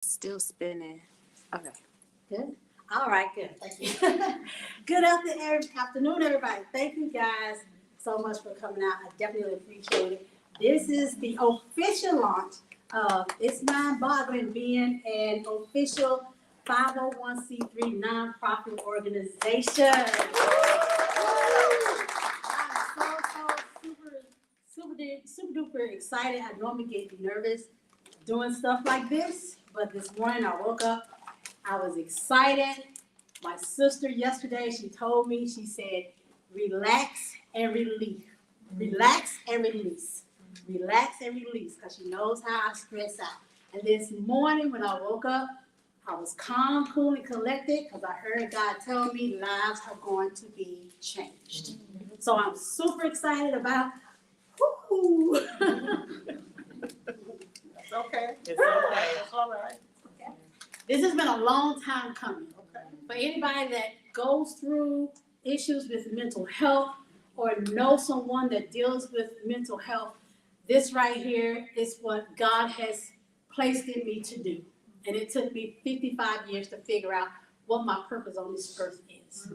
Still spinning. Okay. Good. All right, good. Thank you. Good afternoon, everybody. Thank you guys so much for coming out. I definitely appreciate it. This is the official launch of It's Mind Boggling being an official 501c3 nonprofit organization. I'm super duper excited. I normally get nervous doing stuff like this, but this morning I woke up, I was excited. My sister yesterday, she told me, she said, relax and relief. Relax and release. Relax and release, because she knows how I stress out. And this morning when I woke up, I was calm, cool, and collected because I heard God tell me lives are going to be changed. So I'm super excited about, whoo. It's okay. It's okay. It's all right. Okay. This has been a long time coming. Okay. For anybody that goes through issues with mental health or knows someone that deals with mental health, this right here is what God has placed in me to do. And it took me 55 years to figure out what my purpose on this earth is.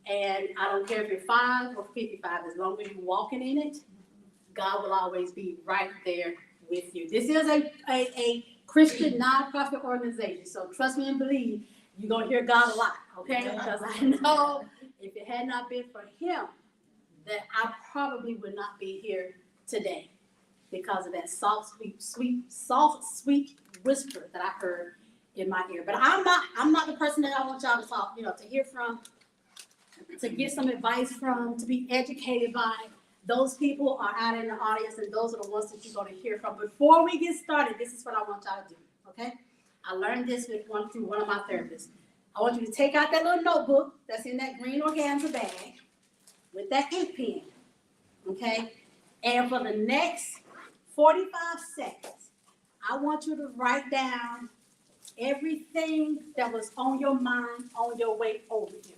And I don't care if you're 5 or 55, as long as you're walking in it, God will always be right there with you. This is a Christian nonprofit organization, so trust me and believe you're going to hear God a lot, okay? Because I know if it had not been for Him, that I probably would not be here today because of that soft, sweet whisper that I heard in my ear. But I'm not the person that I want y'all to talk, to hear from, to get some advice from, to be educated by. Those people are out in the audience, and those are the ones that you're going to hear from. Before we get started, this is what I want y'all to do, okay? I learned this through one of my therapists. I want you to take out that little notebook that's in that green organza bag with that ink pen, okay? And for the next 45 seconds, I want you to write down everything that was on your mind on your way over here.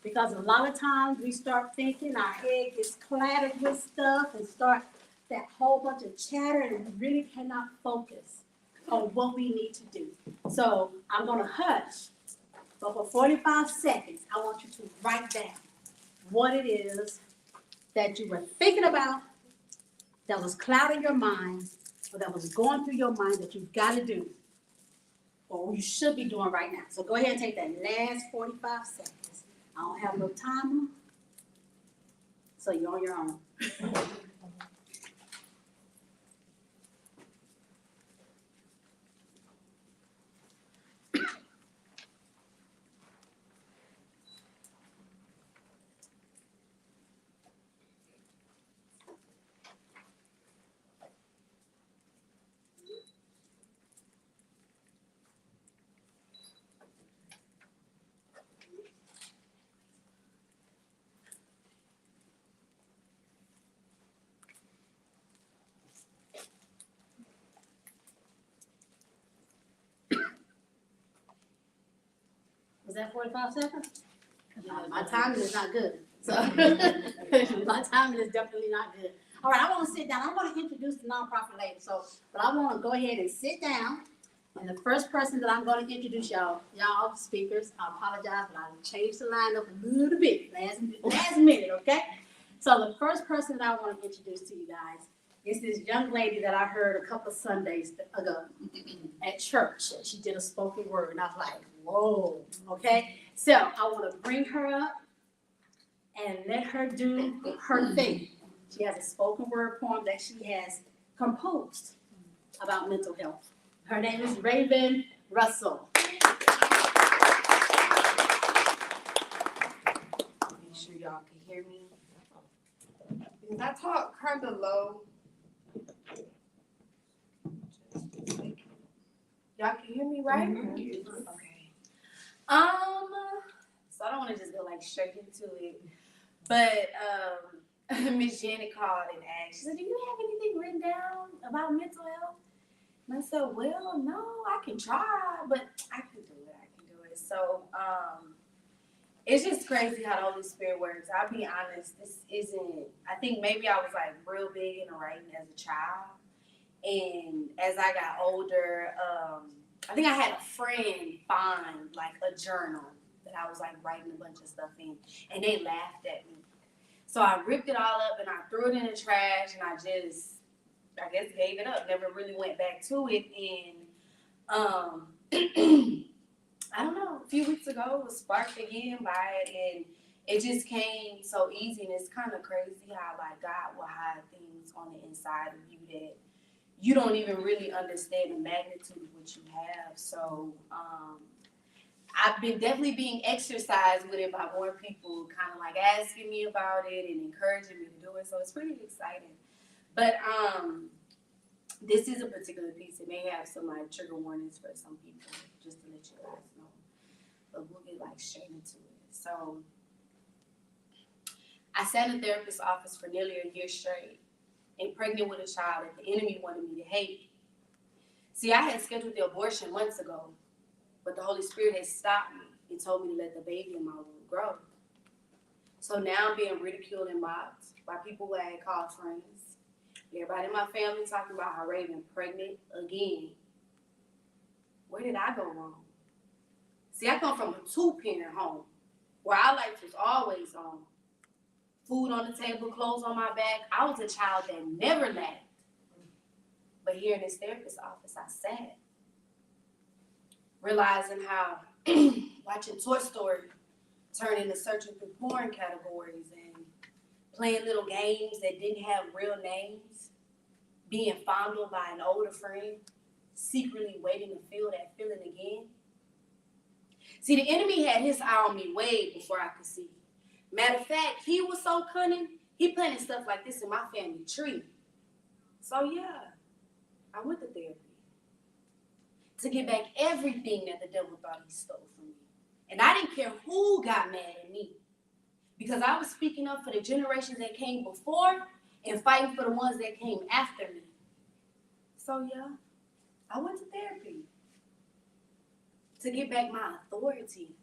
Because a lot of times we start thinking, our head gets clattered with stuff and start that whole bunch of chatter, and we really cannot focus on what we need to do. So I'm going to hush, but for 45 seconds, I want you to write down what it is that you were thinking about, that was clouding your mind, or that was going through your mind that you've got to do, or you should be doing right now. So go ahead and take that last 45 seconds. I don't have no timer, so you're on your own. Was that 45 seconds? My timing is not good. So my timing is definitely not good. All right, I want to sit down. I'm going to introduce the nonprofit later. But I want to go ahead and sit down. And the first person that I'm going to introduce y'all speakers, I apologize, but I changed the lineup a little bit last minute, okay? So the first person that I want to introduce to you guys is this young lady that I heard a couple of Sundays ago at church. She did a spoken word, and I was like, whoa, okay? So I want to bring her up and let her do her thing. She has a spoken word poem that she has composed about mental health. Her name is Raven Russell. Make sure y'all can hear me. Because I talk kind of low. Y'all can hear me, right? Mm-hmm. Okay. So I don't want to just go like straight into it, but Miss Janet called and asked. She said, "Do you have anything written down about mental health?" And I said, "Well, no, I can try, but I can do it. So it's just crazy how the Holy Spirit works. I'll be honest, this isn't. I think maybe I was like real big into writing as a child, and as I got older, I think I had a friend find like a journal that I was like writing a bunch of stuff in, and they laughed at me. So I ripped it all up and I threw it in the trash, and I guess gave it up. Never really went back to it. And I don't know, a few weeks ago it was sparked again by it, and it just came so easy. And it's kind of crazy how like God will hide things on the inside of you that you don't even really understand the magnitude of what you have. So I've been definitely being exercised with it by more people kind of like asking me about it and encouraging me to do it. So it's pretty exciting. But this is a particular piece. It may have some like trigger warnings for some people, just to let you guys know. But we'll get like straight into it. So I sat in a therapist's office for nearly a year straight, and pregnant with a child that the enemy wanted me to hate. See, I had scheduled the abortion months ago, but the Holy Spirit had stopped me and told me to let the baby in my womb grow. So now I'm being ridiculed and mocked by people who I had called friends. Everybody in my family talking about how Raven pregnant again. Where did I go wrong? See, I come from a 2-parent home where our life was always on. Food on the table, clothes on my back. I was a child that never lacked. But here in this therapist's office, I sat, realizing how watching Toy Story turn into searching for porn categories and playing little games that didn't have real names, being fondled by an older friend, secretly waiting to feel that feeling again. See, the enemy had his eye on me way before I could see. Matter of fact, he was so cunning, he planted stuff like this in my family tree. So yeah, I went to therapy to get back everything that the devil thought he stole from me. And I didn't care who got mad at me, because I was speaking up for the generations that came before and fighting for the ones that came after me. So yeah, I went to therapy to get back my authority.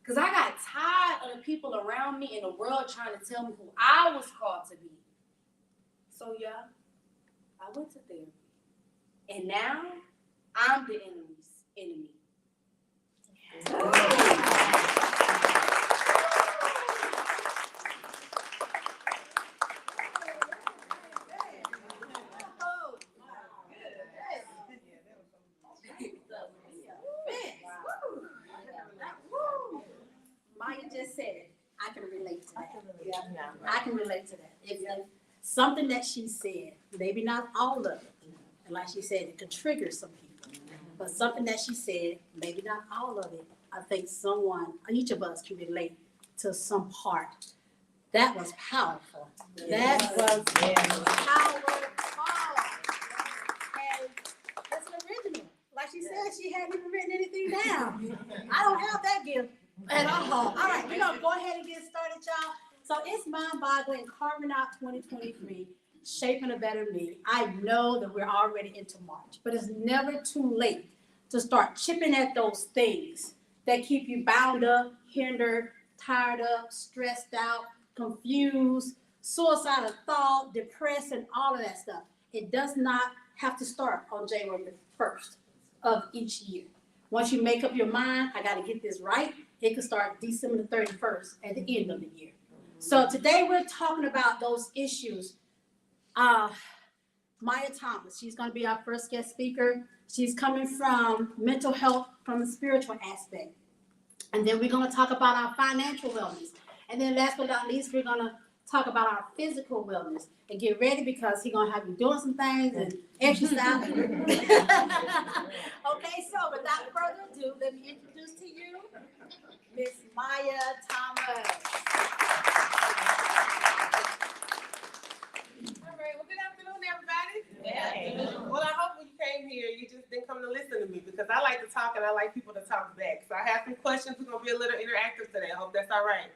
Because I got tired of the people around me in the world trying to tell me who I was called to be. So yeah, I went to therapy. And now, I'm the enemy's enemy. Maya just said it. I can relate to that. I can relate to that. If something that she said, maybe not all of it, and like she said, it could trigger some people. But something that she said, maybe not all of it, I think each of us can relate to some part. That was powerful. That was powerful. And that's an original. Like she said, she hadn't even written anything down. I don't have that gift at all. All right, we're going to go ahead and get started, y'all. So it's mind-boggling, carving out 2023, shaping a better me. I know that we're already into March, but it's never too late to start chipping at those things that keep you bound up, hindered, tired up, stressed out, confused, suicidal thought, depressed, and all of that stuff. It does not have to start on January 1st of each year. Once you make up your mind, I got to get this right, it can start December the 31st at the end of the year. So today we're talking about those issues. Maya Thomas, she's going to be our first guest speaker. She's coming from mental health from a spiritual aspect. And then we're going to talk about our financial wellness. And then last but not least, we're going to talk about our physical wellness. And get ready, because he's going to have you doing some things and exercising. Okay, so without further ado, let me introduce to you Miss Maya Thomas. All right, well, good afternoon, everybody. Yeah. Well, I hope when you came here, you just didn't come to listen to me, because I like to talk and I like people to talk back. So I have some questions. We're going to be a little interactive today. I hope that's all right.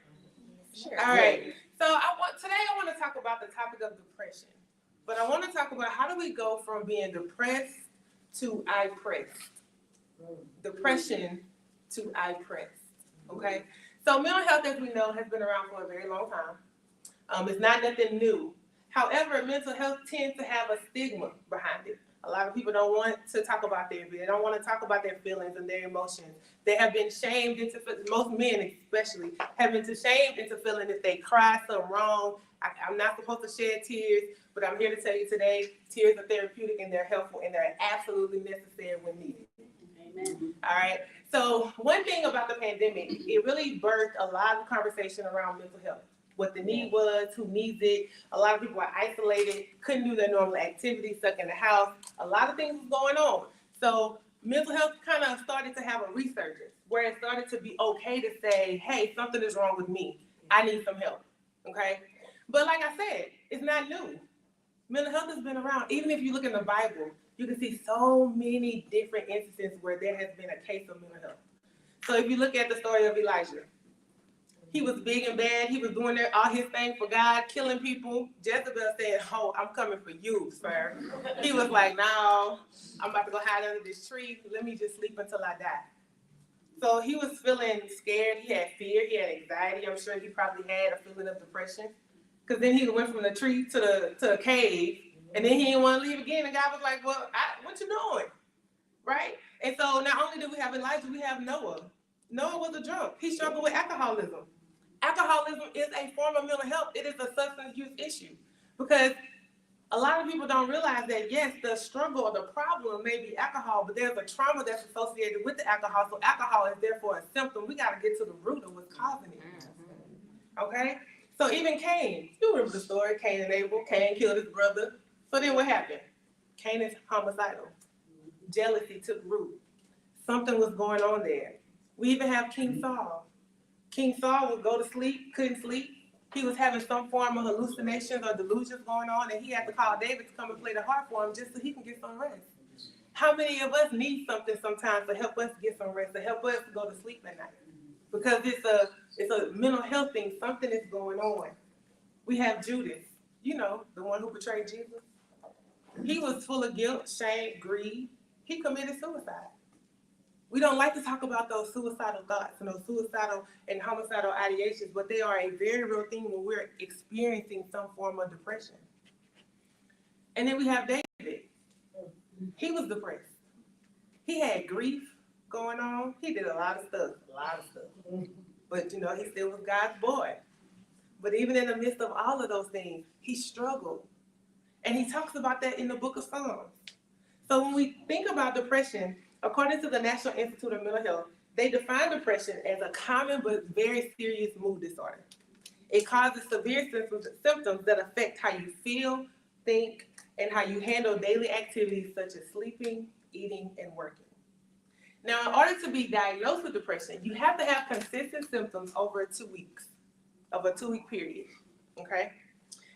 Sure. All right. So today I want to talk about the topic of depression. But I want to talk about how do we go from being depressed to I-pressed. Depression to I-pressed. Okay? So mental health, as we know, has been around for a very long time. It's not nothing new. However, mental health tends to have a stigma behind it. A lot of people don't want to talk about they don't want to talk about their feelings and their emotions. They have been shamed into, most men especially, have been shamed into feeling if they cry something wrong. I'm not supposed to shed tears, but I'm here to tell you today, tears are therapeutic and they're helpful and they're absolutely necessary when needed. Amen. All right. So one thing about the pandemic, it really birthed a lot of conversation around mental health. What the need was, who needs it. A lot of people are isolated, couldn't do their normal activities, stuck in the house. A lot of things was going on. So mental health kind of started to have a resurgence where it started to be okay to say, hey, something is wrong with me. I need some help. Okay. But like I said, it's not new. Mental health has been around. Even if you look in the Bible, you can see so many different instances where there has been a case of mental health. So if you look at the story of Elijah, he was big and bad. He was doing all his thing for God, killing people. Jezebel said, oh, I'm coming for you, sir. He was like, no, I'm about to go hide under this tree. Let me just sleep until I die. So he was feeling scared. He had fear. He had anxiety. I'm sure he probably had a feeling of depression. Because then he went from the tree to a cave, and then he didn't want to leave again. And God was like, well, what you doing? Right? And so not only do we have Elijah, we have Noah. Noah was a drunk. He struggled with alcoholism. Alcoholism is a form of mental health. It is a substance use issue. Because a lot of people don't realize that, yes, the struggle or the problem may be alcohol, but there's a trauma that's associated with the alcohol. So alcohol is therefore a symptom. We got to get to the root of what's causing it. Okay? So even Cain, you remember the story, Cain and Abel. Cain killed his brother. So then what happened? Cain is homicidal. Jealousy took root. Something was going on there. We even have King Saul. King Saul would go to sleep, couldn't sleep. He was having some form of hallucinations or delusions going on, and he had to call David to come and play the harp for him just so he can get some rest. How many of us need something sometimes to help us get some rest, to help us go to sleep at night? Because it's a mental health thing. Something is going on. We have Judas, you know, the one who betrayed Jesus. He was full of guilt, shame, greed. He committed suicide. We don't like to talk about those suicidal thoughts and those suicidal and homicidal ideations, but they are a very real thing when we're experiencing some form of depression. And then we have David. He was depressed. He had grief going on. He did a lot of stuff. But, you know, he still was God's boy. But even in the midst of all of those things, he struggled. And he talks about that in the book of Psalms. So when we think about depression, according to the National Institute of Mental Health, they define depression as a common but very serious mood disorder. It causes severe symptoms that affect how you feel, think, and how you handle daily activities such as sleeping, eating, and working. Now, in order to be diagnosed with depression, you have to have consistent symptoms over 2 weeks, of a 2-week period, okay?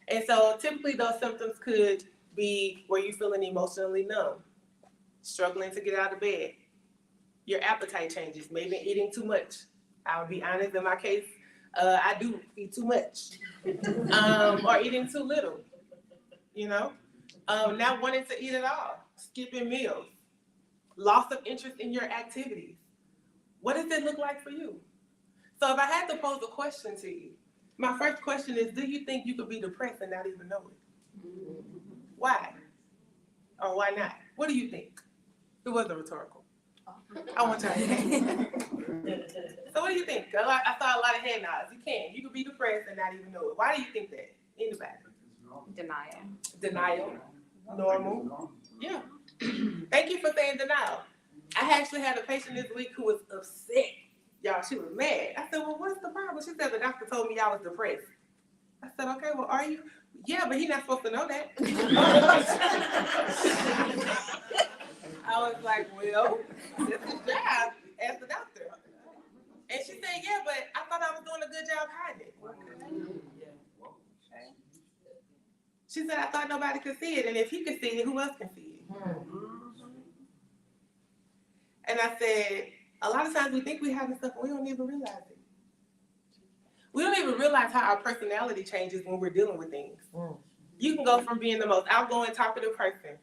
And so typically those symptoms could be where you're feeling emotionally numb, struggling to get out of bed. Your appetite changes, maybe eating too much. I'll be honest, in my case, I do eat too much. Or eating too little, you know? Not wanting to eat at all, skipping meals, loss of interest in your activities. What does it look like for you? So if I had to pose a question to you, my first question is, do you think you could be depressed and not even know it? Why? Or why not? What do you think? It wasn't rhetorical. I want to. So what do you think? I saw a lot of head nods. You could be depressed and not even know it. Why do you think that? Anybody? Denial. Normal. Yeah. Thank you for saying denial. I actually had a patient this week who was upset. Y'all, she was mad. I said, well, what's the problem? She said, the doctor told me I was depressed. I said, okay, well, are you? Yeah, but he's not supposed to know that. I was like, well, this is his job as the doctor. And she said, yeah, but I thought I was doing a good job hiding it. She said, I thought nobody could see it, and if he could see it, who else can see it? And I said, a lot of times we think we have this stuff, and we don't even realize it. We don't even realize how our personality changes when we're dealing with things. You can go from being the most outgoing, talkative person,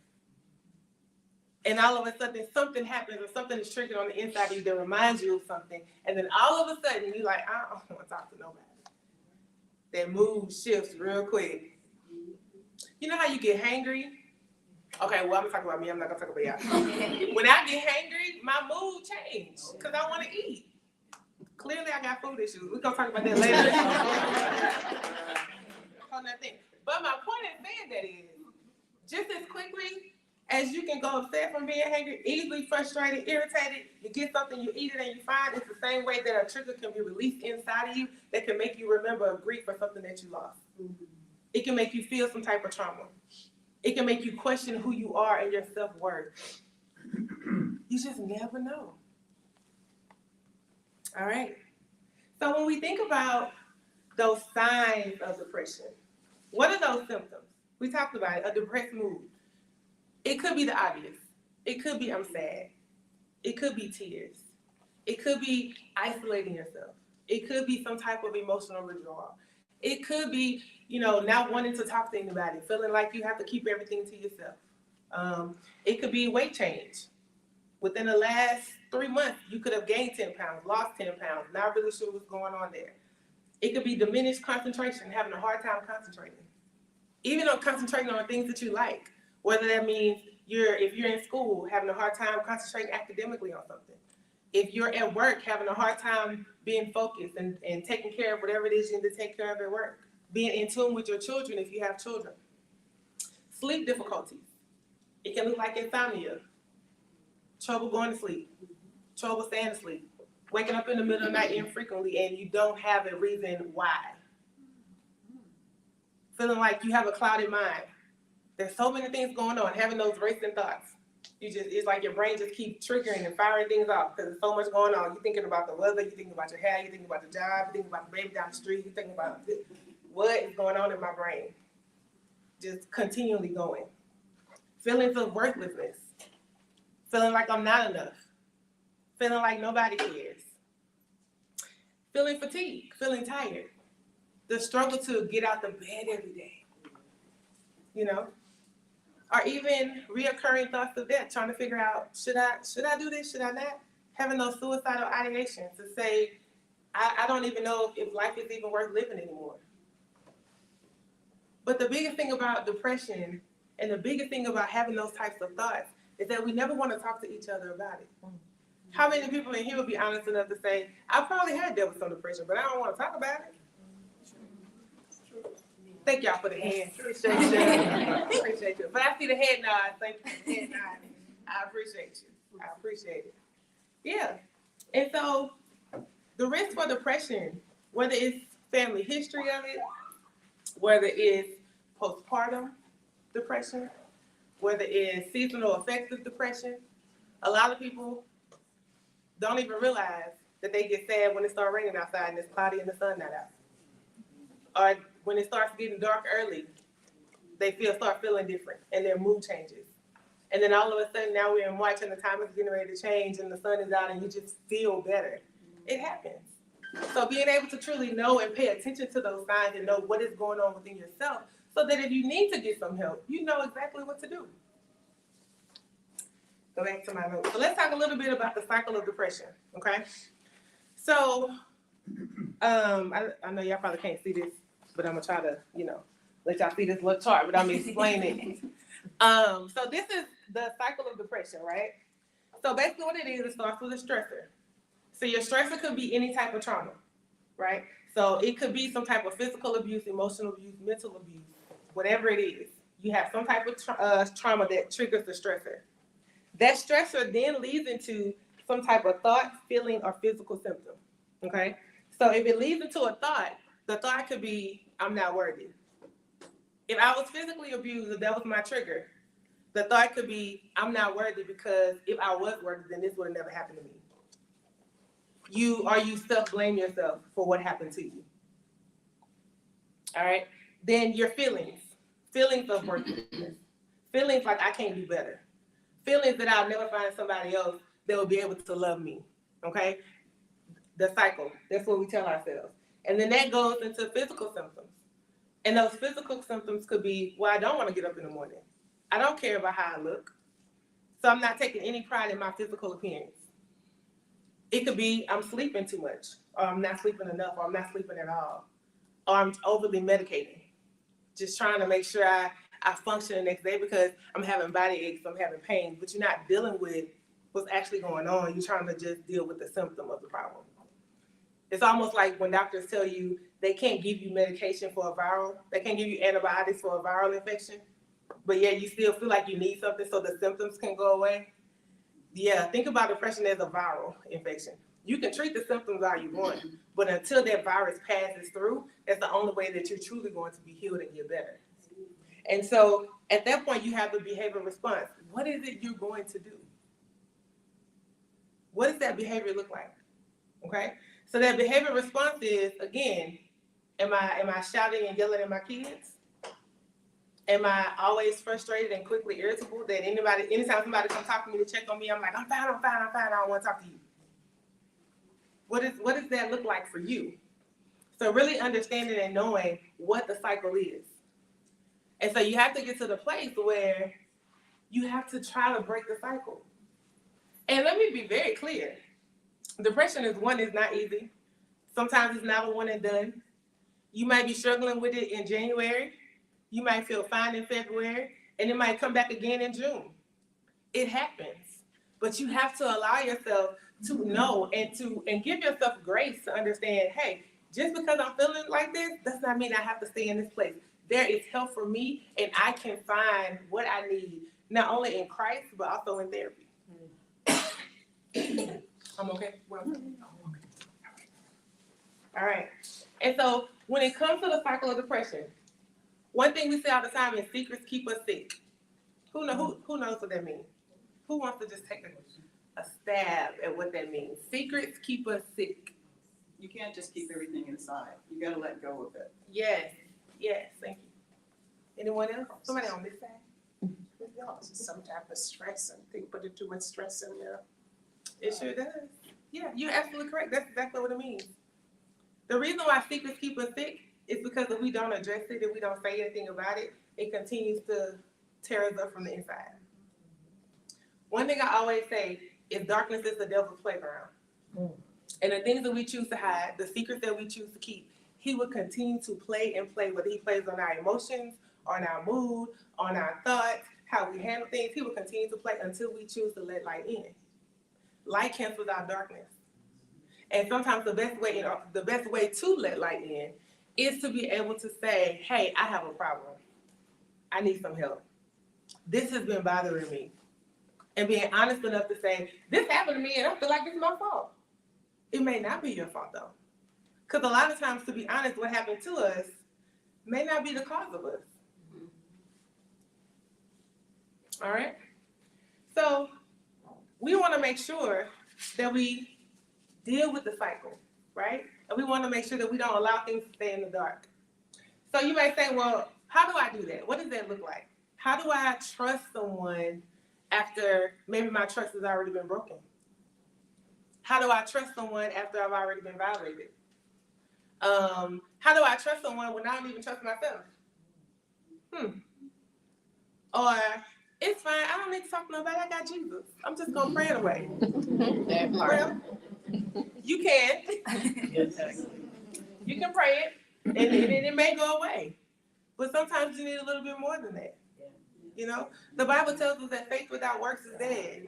and all of a sudden something happens or something is triggered on the inside of you that reminds you of something, and then all of a sudden you're like, I don't want to talk to nobody. That mood shifts real quick. You know how you get hangry Okay, well, I'm gonna talk about me. I'm not gonna talk about y'all. When I get hangry, my mood changes because I want to eat. Clearly, I got food issues. We're gonna talk about that later. On that thing. But my point in saying that is, just as quickly as you can go upset from being hangry, easily frustrated, irritated, you get something, you eat it, and you find it's the same way that a trigger can be released inside of you that can make you remember a grief for something that you lost. It can make you feel some type of trauma. It can make you question who you are and your self-worth. You just never know. All right. So when we think about those signs of depression, what are those symptoms? We talked about it, a depressed mood. It could be the obvious. It could be I'm sad. It could be tears. It could be isolating yourself. It could be some type of emotional withdrawal. It could be, not wanting to talk to anybody, feeling like you have to keep everything to yourself. It could be weight change. Within the last 3 months, you could have gained 10 pounds, lost 10 pounds, not really sure what's going on there. It could be diminished concentration, having a hard time concentrating. Even on concentrating on things that you like, whether that means if you're in school, having a hard time concentrating academically on something. If you're at work, having a hard time being focused and taking care of whatever it is you need to take care of at work. Being in tune with your children if you have children. Sleep difficulties. It can look like insomnia. Trouble going to sleep. Trouble staying asleep. Waking up in the middle of the night infrequently and you don't have a reason why. Feeling like you have a clouded mind. There's so many things going on, having those racing thoughts. It's like your brain just keeps triggering and firing things off because there's so much going on. You're thinking about the weather, you're thinking about your hair, you're thinking about the job, you're thinking about the baby down the street, you're thinking about what is going on in my brain. Just continually going. Feelings of worthlessness. Feeling like I'm not enough. Feeling like nobody cares. Feeling fatigued, feeling tired. The struggle to get out the bed every day. Or even reoccurring thoughts of death, trying to figure out, should I do this, should I not? Having those suicidal ideations to say, I don't even know if life is even worth living anymore. But the biggest thing about depression and the biggest thing about having those types of thoughts is that we never want to talk to each other about it. How many people in here would be honest enough to say, I probably had dealt with some depression, but I don't want to talk about it? Thank y'all for the hands. Appreciate you. Appreciate you. But I see the head nod. Thank you for the head nod. I appreciate you. I appreciate it. Yeah. And so the risk for depression, whether it's family history of it, whether it's postpartum depression, whether it's seasonal affective depression, a lot of people don't even realize that they get sad when it starts raining outside and it's cloudy and the sun not out. Or when it starts getting dark early, they start feeling different and their mood changes. And then all of a sudden now we're in March and the time is getting ready to change and the sun is out and you just feel better. It happens. So being able to truly know and pay attention to those signs and know what is going on within yourself so that if you need to get some help, you know exactly what to do. Go back to my notes. So let's talk a little bit about the cycle of depression, okay? So I know y'all probably can't see this, but I'm gonna try to, let y'all see this little chart, but I'm gonna explain it. So this is the cycle of depression, right? So basically what it is, it starts with a stressor. So your stressor could be any type of trauma, right? So it could be some type of physical abuse, emotional abuse, mental abuse, whatever it is. You have some type of trauma that triggers the stressor. That stressor then leads into some type of thought, feeling, or physical symptom, okay? So if it leads into a thought, the thought could be, I'm not worthy. If I was physically abused, if that was my trigger, the thought could be, I'm not worthy because if I was worthy, then this would have never happened to me. You self-blame yourself for what happened to you. All right? Then your feelings of worthlessness. Feelings like I can't do better. Feelings that I'll never find somebody else that will be able to love me, okay? The cycle, that's what we tell ourselves. And then that goes into physical symptoms. And those physical symptoms could be, well, I don't want to get up in the morning. I don't care about how I look. So I'm not taking any pride in my physical appearance. It could be, I'm sleeping too much, or I'm not sleeping enough, or I'm not sleeping at all, or I'm overly medicating. Just trying to make sure I function the next day because I'm having body aches, I'm having pain, but you're not dealing with what's actually going on. You're trying to just deal with the symptom of the problem. It's almost like when doctors tell you they can't give you medication for a viral, they can't give you antibiotics for a viral infection, but yet you still feel like you need something so the symptoms can go away. Yeah, think about depression as a viral infection. You can treat the symptoms all you want, but until that virus passes through, that's the only way that you're truly going to be healed and get better. And so at that point, you have the behavioral response. What is it you're going to do? What does that behavior look like? Okay, so that behavioral response is, again, am I shouting and yelling at my kids? Am I always frustrated and quickly irritable that anytime somebody comes talk to me to check on me, I'm like, I'm fine, I don't want to talk to you. What does that look like for you? So really understanding and knowing what the cycle is. And so you have to get to the place where you have to try to break the cycle. And let me be very clear. Depression is not easy. Sometimes it's not a one and done. You might be struggling with it in January. You might feel fine in February, and it might come back again in June. It happens. But you have to allow yourself to know and give yourself grace to understand, hey, just because I'm feeling like this, does not mean I have to stay in this place. There is help for me, and I can find what I need, not only in Christ, but also in therapy. I'm okay? Well, I'm okay. All right. And so when it comes to the cycle of depression, one thing we say all the time is secrets keep us sick. Who knows what that means? Who wants to just take a stab at what that means? Secrets keep us sick. You can't just keep everything inside. You gotta let go of it. Yes, thank you. Anyone else? Somebody on this side? Some type of stress, and think putting too much stress in there. It sure does. Yeah, you're absolutely correct. That's exactly what it means. The reason why secrets keep us sick is because if we don't address it, if we don't say anything about it, it continues to tear us up from the inside. One thing I always say is darkness is the devil's playground. And the things that we choose to hide, the secrets that we choose to keep, he will continue to play and play, whether he plays on our emotions, on our mood, on our thoughts, how we handle things. He will continue to play until we choose to let light in. Light cancels out darkness. And sometimes the best way to let light in is to be able to say, hey, I have a problem. I need some help. This has been bothering me. And being honest enough to say, this happened to me and I feel like it's my fault. It may not be your fault though. Because a lot of times, to be honest, what happened to us may not be the cause of us. All right? So we want to make sure that we deal with the cycle, right? And we want to make sure that we don't allow things to stay in the dark. So you may say, well, how do I do that? What does that look like? How do I trust someone after maybe my trust has already been broken? How do I trust someone after I've already been violated? How do I trust someone when I don't even trust myself? Or, it's fine, I don't need to talk to nobody, I got Jesus. I'm just gonna pray it away. That part. Well, you can. You can pray it, and it may go away. But sometimes you need a little bit more than that. You know, the Bible tells us that faith without works is dead.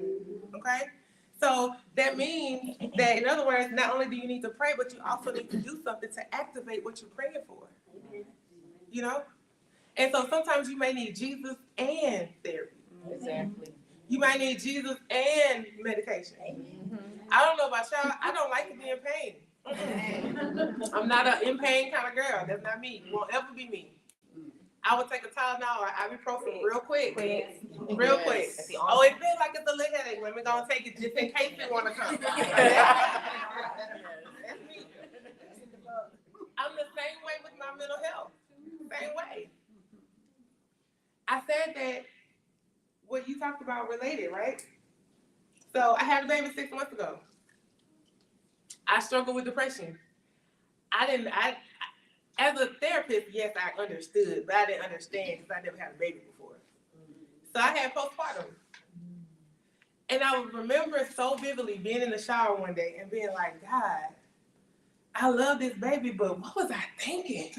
Okay? So that means that, in other words, not only do you need to pray, but you also need to do something to activate what you're praying for. You know? And so sometimes you may need Jesus and therapy. Exactly. You might need Jesus and medication. I don't know about y'all. I don't like to be in pain. I'm not an in pain kind of girl. That's not me. It won't ever be me. I would take a Tylenol or ibuprofen real quick. Real quick. Oh, it feels like it's a little headache. Let me go and take it just in case you want to come. That's me. I'm the same way with my mental health. Same way. I said that what you talked about related, right? So I had a baby 6 months ago. I struggle with depression. As a therapist, yes, I understood, but I didn't understand because I never had a baby before. So I had postpartum. And I would remember so vividly being in the shower one day and being like, God, I love this baby, but what was I thinking?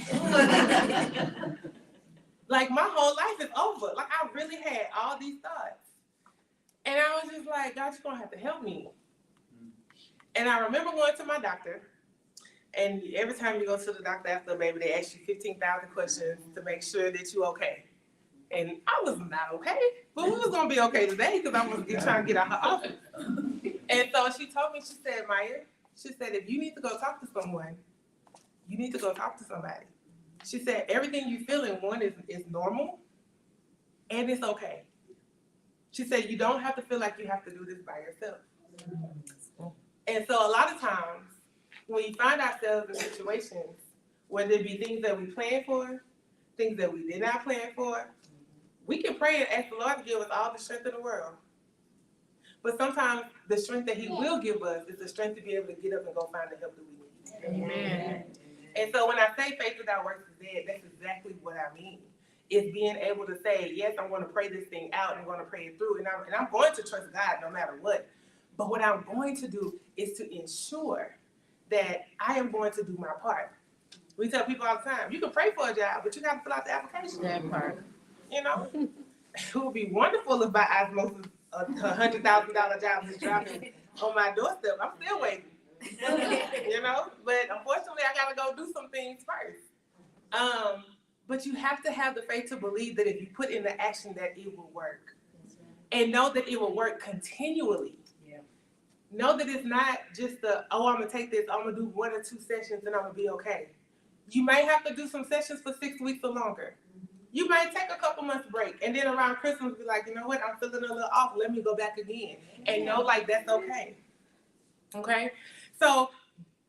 Like my whole life is over. Like I really had all these thoughts. And I was just like, God, you're gonna have to help me. And I remember going to my doctor, and every time you go to the doctor after a baby, they ask you 15,000 questions to make sure that you're okay. And I was not okay, but we was gonna be okay today because I was trying to get out her office. And so she told me, she said, Maya, she said, if you need to go talk to someone, you need to go talk to somebody. She said, everything you feel in one is normal and it's okay. She said, you don't have to feel like you have to do this by yourself. And so a lot of times, when we find ourselves in situations, whether it be things that we planned for, things that we did not plan for, we can pray and ask the Lord to give us all the strength in the world. But sometimes the strength that He will give us is the strength to be able to get up and go find the help that we need. Amen. And so when I say faith without works is dead, that's exactly what I mean. It's being able to say, yes, I'm going to pray this thing out and I'm going to pray it through. And I'm going to trust God no matter what. But what I'm going to do is to ensure that I am going to do my part. We tell people all the time, you can pray for a job, but you got to fill out the application. That part. You know, it would be wonderful if by osmosis a $100,000 job is dropping on my doorstep. I'm still waiting. You know, but unfortunately, I got to go do some things first. But you have to have the faith to believe that if you put in the action that it will work. And know that it will work continually. Yeah. Know that it's not just I'm going to take this, I'm going to do 1 or 2 sessions and I'm going to be okay. You may have to do some sessions for 6 weeks or longer. You might take a couple months break and then around Christmas be like, you know what, I'm feeling a little off, let me go back again. And know like that's okay. Okay? So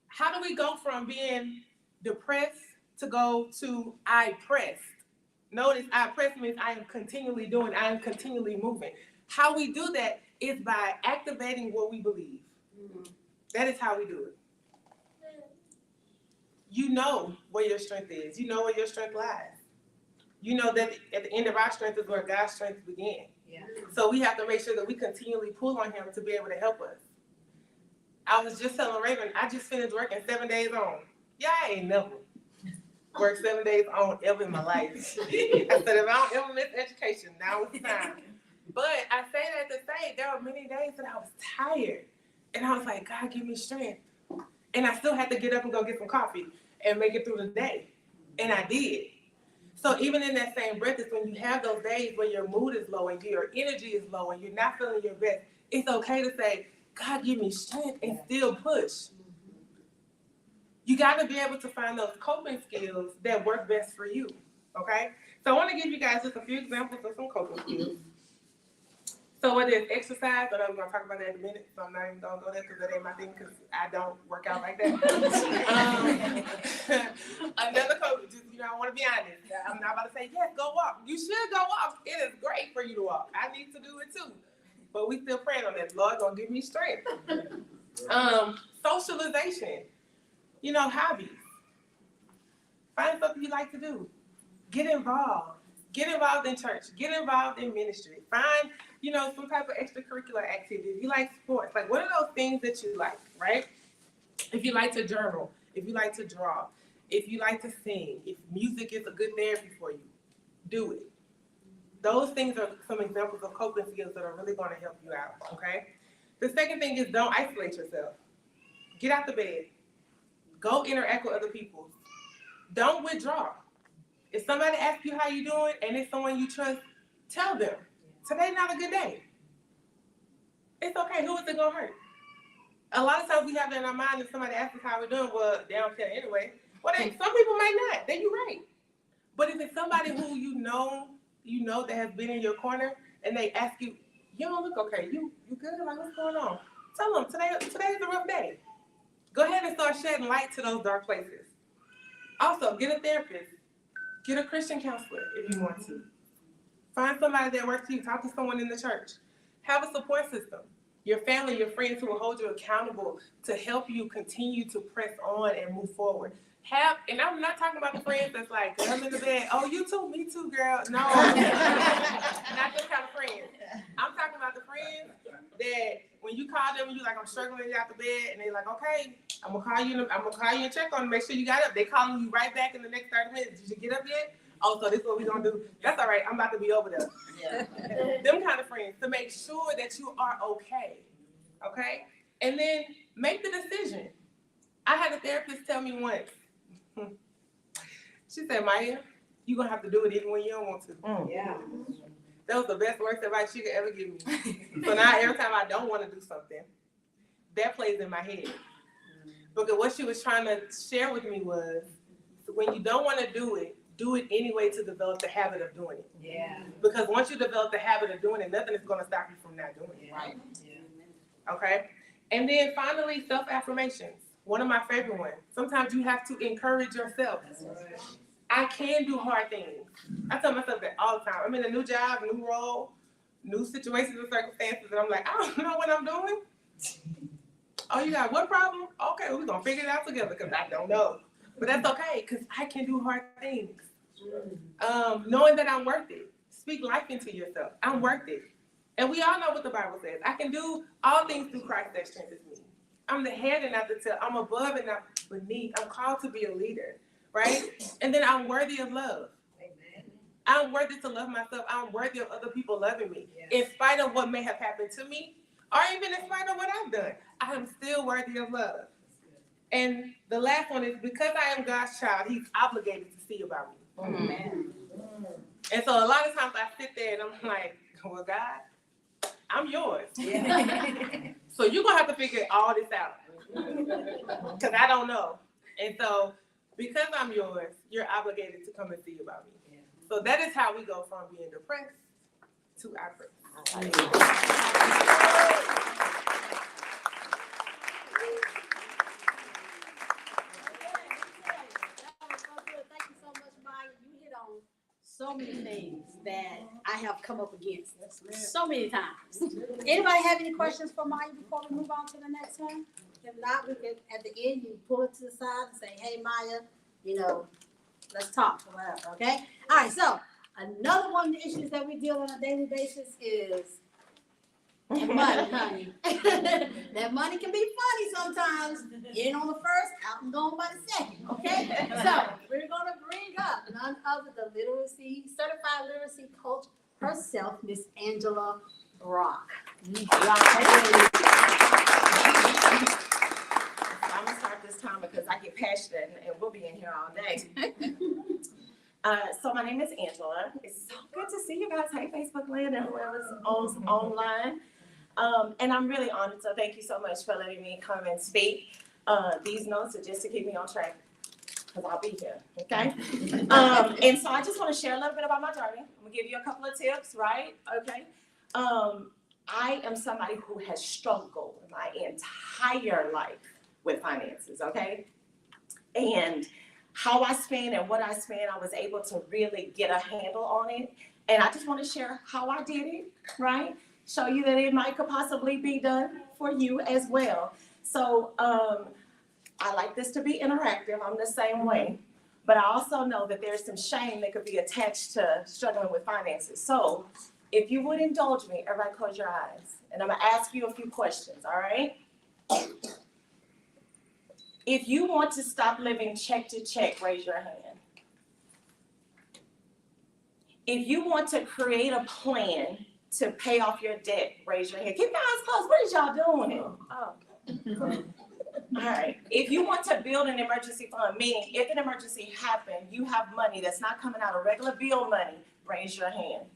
how do we go from being depressed to go to I pressed? Notice I pressed means I am continually doing, I am continually moving. How we do that is by activating what we believe. That is how we do it. You know where your strength is. You know where your strength lies. You know that at the end of our strength is where God's strength began. Yeah. So we have to make sure that we continually pull on Him to be able to help us. I was just telling Raven, I just finished working 7 days on. Yeah, I ain't never worked 7 days on ever in my life. I said, if I don't ever miss education, now is the time. But I say that to say there were many days that I was tired. And I was like, God, give me strength. And I still had to get up and go get some coffee and make it through the day. And I did. So even in that same breath, is when you have those days where your mood is low and your energy is low and you're not feeling your best, it's okay to say, God, give me strength and still push. You got to be able to find those coping skills that work best for you, okay? So I want to give you guys just a few examples of some coping skills. So whether it's exercise, I know we're going to talk about that in a minute, so I'm not even going to go there because that ain't my thing because I don't work out like that. Another coach, just, I want to be honest. I'm not about to say, yes, go walk. You should go walk. It is great for you to walk. I need to do it too. But we still praying on that. Lord, going to give me strength. Socialization. Hobbies. Find something you like to do. Get involved. Get involved in church. Get involved in ministry. Find, some type of extracurricular activity. If you like sports, like what are those things that you like, right? If you like to journal, if you like to draw, if you like to sing, if music is a good therapy for you, do it. Those things are some examples of coping skills that are really going to help you out, okay? The second thing is don't isolate yourself. Get out the bed. Go interact with other people. Don't withdraw. If somebody asks you how you doing and it's someone you trust, tell them, today's not a good day. It's okay. Who is it going to hurt? A lot of times we have that in our mind if somebody asks us how we're doing, well, they don't care anyway. Well, some people may not. Then you're right. But if it's somebody who you know that has been in your corner and they ask you, you don't look okay. You good? Like, what's going on? Tell them, today's a rough day. Go ahead and start shedding light to those dark places. Also, get a therapist. Get a Christian counselor if you want to. Find somebody that works for you. Talk to someone in the church. Have a support system. Your family, your friends who will hold you accountable to help you continue to press on and move forward. And I'm not talking about the friends that's like, I'm in the bed, oh, you too, me too, girl. No, not those kind of friends. I'm talking about the friends that when you call them and you're like, I'm struggling to get out the bed, and they're like, okay, I'm gonna call you and check on you, make sure you got up. They calling you right back in the next 30 minutes. Did you get up yet? Oh, so this is what we gonna do? That's all right, I'm about to be over there. Yeah. Them kind of friends, to make sure that you are okay, okay? And then make the decision. I had a therapist tell me once, she said, Maya, you're gonna have to do it even when you don't want to. Yeah. That was the best worst advice she could ever give me. So now every time I don't want to do something, that plays in my head. Because what she was trying to share with me was, when you don't want to do it anyway to develop the habit of doing it. Yeah. Because once you develop the habit of doing it, nothing is going to stop you from not doing it. Right. Okay? And then finally, self-affirmations. One of my favorite ones. Sometimes you have to encourage yourself. I can do hard things. I tell myself that all the time. I'm in a new job, new role, new situations and circumstances, and I'm like, I don't know what I'm doing. Oh, you got what problem? Okay, we're going to figure it out together because I don't know. But that's okay because I can do hard things. Knowing that I'm worth it. Speak life into yourself. I'm worth it. And we all know what the Bible says. I can do all things through Christ that strengthens me. I'm the head and not the tail. I'm above and not beneath. I'm called to be a leader, right? And then I'm worthy of love. Amen. I'm worthy to love myself. I'm worthy of other people loving me. Yes. In spite of what may have happened to me, or even in spite of what I've done, I am still worthy of love. And the last one is, because I am God's child, he's obligated to see about me. Amen. And so a lot of times I sit there and I'm like, well, God, I'm yours. Yeah. So you're going to have to figure all this out. Because I don't know. And so because I'm yours, you're obligated to come and see about me. Yeah. So that is how we go from being depressed to appressed. Thank you so much, Maya. You hit on so many things that I have come up against so many times. Anybody have any questions for Maya before we move on to the next one? If not, we can, at the end, you pull it to the side and say, hey, Maya, let's talk or whatever, okay? All right, so another one of the issues that we deal on a daily basis is money, honey. That money can be funny sometimes. In on the first, out and gone by the second, okay? So we're gonna bring up none other than certified literacy coach herself, Miss Angela Brock. I'm gonna start this time because I get passionate and we'll be in here all day. So my name is Angela. It's so good to see you guys. Hey, Facebook land and whoever's online. And I'm really honored, so thank you so much for letting me come and speak. These notes are just to keep me on track, because I'll be here, okay? And so I just want to share a little bit about my journey. I'm gonna give you a couple of tips, right? Okay. I am somebody who has struggled my entire life with finances, okay? And how I spend and what I spend, I was able to really get a handle on it. And I just want to share how I did it, right? Show you that it might could possibly be done for you as well. So I like this to be interactive. I'm the same way. But I also know that there's some shame that could be attached to struggling with finances. So if you would indulge me, everybody close your eyes. And I'm going to ask you a few questions, all right? If you want to stop living check to check, raise your hand. If you want to create a plan to pay off your debt, raise your hand. Keep your eyes closed. What is y'all doing? Oh. All right. If you want to build an emergency fund, meaning if an emergency happened, you have money that's not coming out of regular bill money, raise your hand.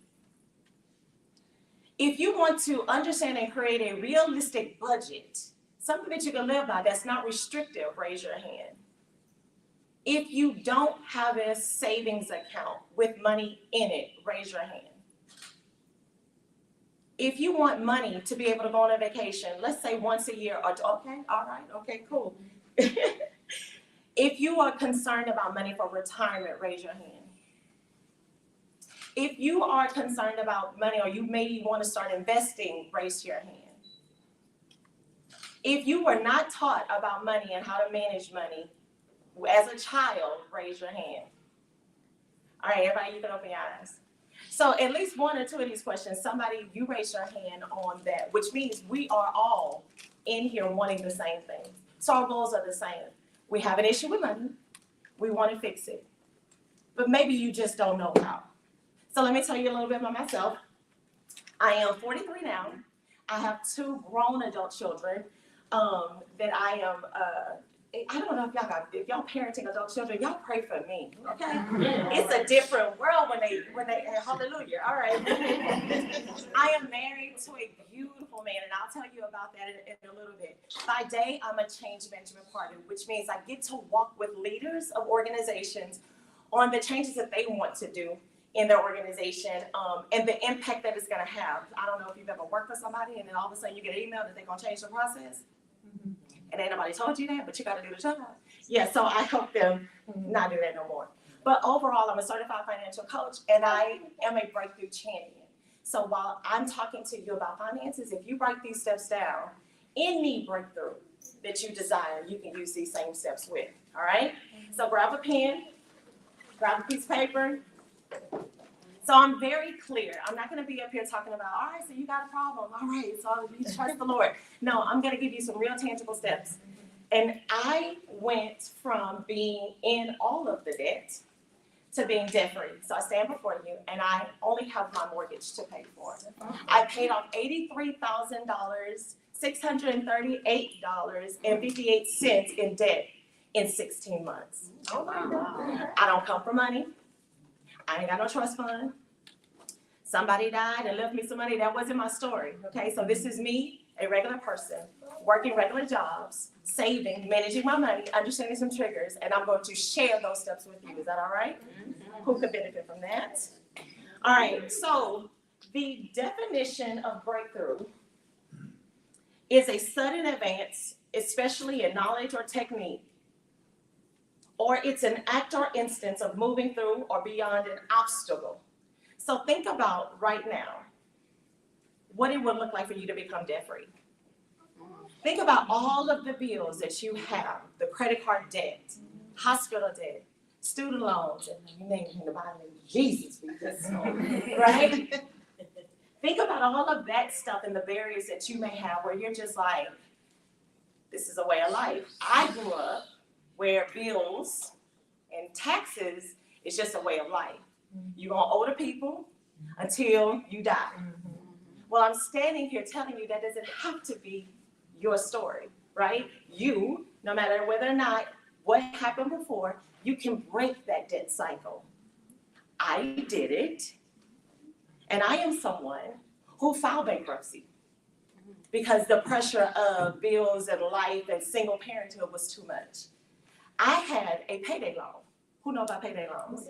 If you want to understand and create a realistic budget, something that you can live by that's not restrictive, raise your hand. If you don't have a savings account with money in it, raise your hand. If you want money to be able to go on a vacation, let's say once a year, or okay, all right, okay, cool. If you are concerned about money for retirement, raise your hand. If you are concerned about money or you maybe want to start investing, raise your hand. If you were not taught about money and how to manage money as a child, raise your hand. All right, everybody, you can open your eyes. So at least one or two of these questions, somebody, you raise your hand on that, which means we are all in here wanting the same thing. So our goals are the same. We have an issue with money. We want to fix it. but maybe you just don't know how. So let me tell you a little bit about myself. I am 43 now. I have 2 grown adult children that I am, I don't know if y'all parenting adult children, y'all pray for me, okay? It's a different world when they, hallelujah, all right. I am married to a beautiful man, and I'll tell you about that in a little bit. By day, I'm a change management partner, which means I get to walk with leaders of organizations on the changes that they want to do in their organization, and the impact that it's gonna have. I don't know if you've ever worked with somebody and then all of a sudden you get an email that they're gonna change the process. And ain't nobody told you that, but you gotta do the job. Yeah, so I help them not do that no more. But overall, I'm a certified financial coach and I am a breakthrough champion. So while I'm talking to you about finances, if you write these steps down, any breakthrough that you desire, you can use these same steps with, all right? So grab a pen, grab a piece of paper. So I'm very clear. I'm not gonna be up here talking about, all right, so you got a problem. All right, so you trust the Lord. No, I'm gonna give you some real tangible steps. And I went from being in all of the debt to being debt-free. So I stand before you and I only have my mortgage to pay for. I paid off $83,000, $638.58 in debt in 16 months. Oh my God. I don't come for money. I ain't got no trust fund. Somebody died and left me some money. That wasn't my story, okay? So this is me, a regular person, working regular jobs, saving, managing my money, understanding some triggers, and I'm going to share those steps with you. Is that all right? Who could benefit from that? All right, so the definition of breakthrough is a sudden advance, especially in knowledge or technique, or it's an act or instance of moving through or beyond an obstacle. So think about right now what it would look like for you to become debt-free. Think about all of the bills that you have, the credit card debt, hospital debt, student loans, and you name it in the Bible, Jesus, right? Think about all of that stuff and the barriers that you may have where you're just like, this is a way of life. I grew up where bills and taxes is just a way of life. You're gonna owe the people until you die. Well, I'm standing here telling you that doesn't have to be your story, right? You, no matter whether or not what happened before, you can break that debt cycle. I did it, and I am someone who filed bankruptcy because the pressure of bills and life and single parenthood was too much. I had a payday loan. Who knows about payday loans?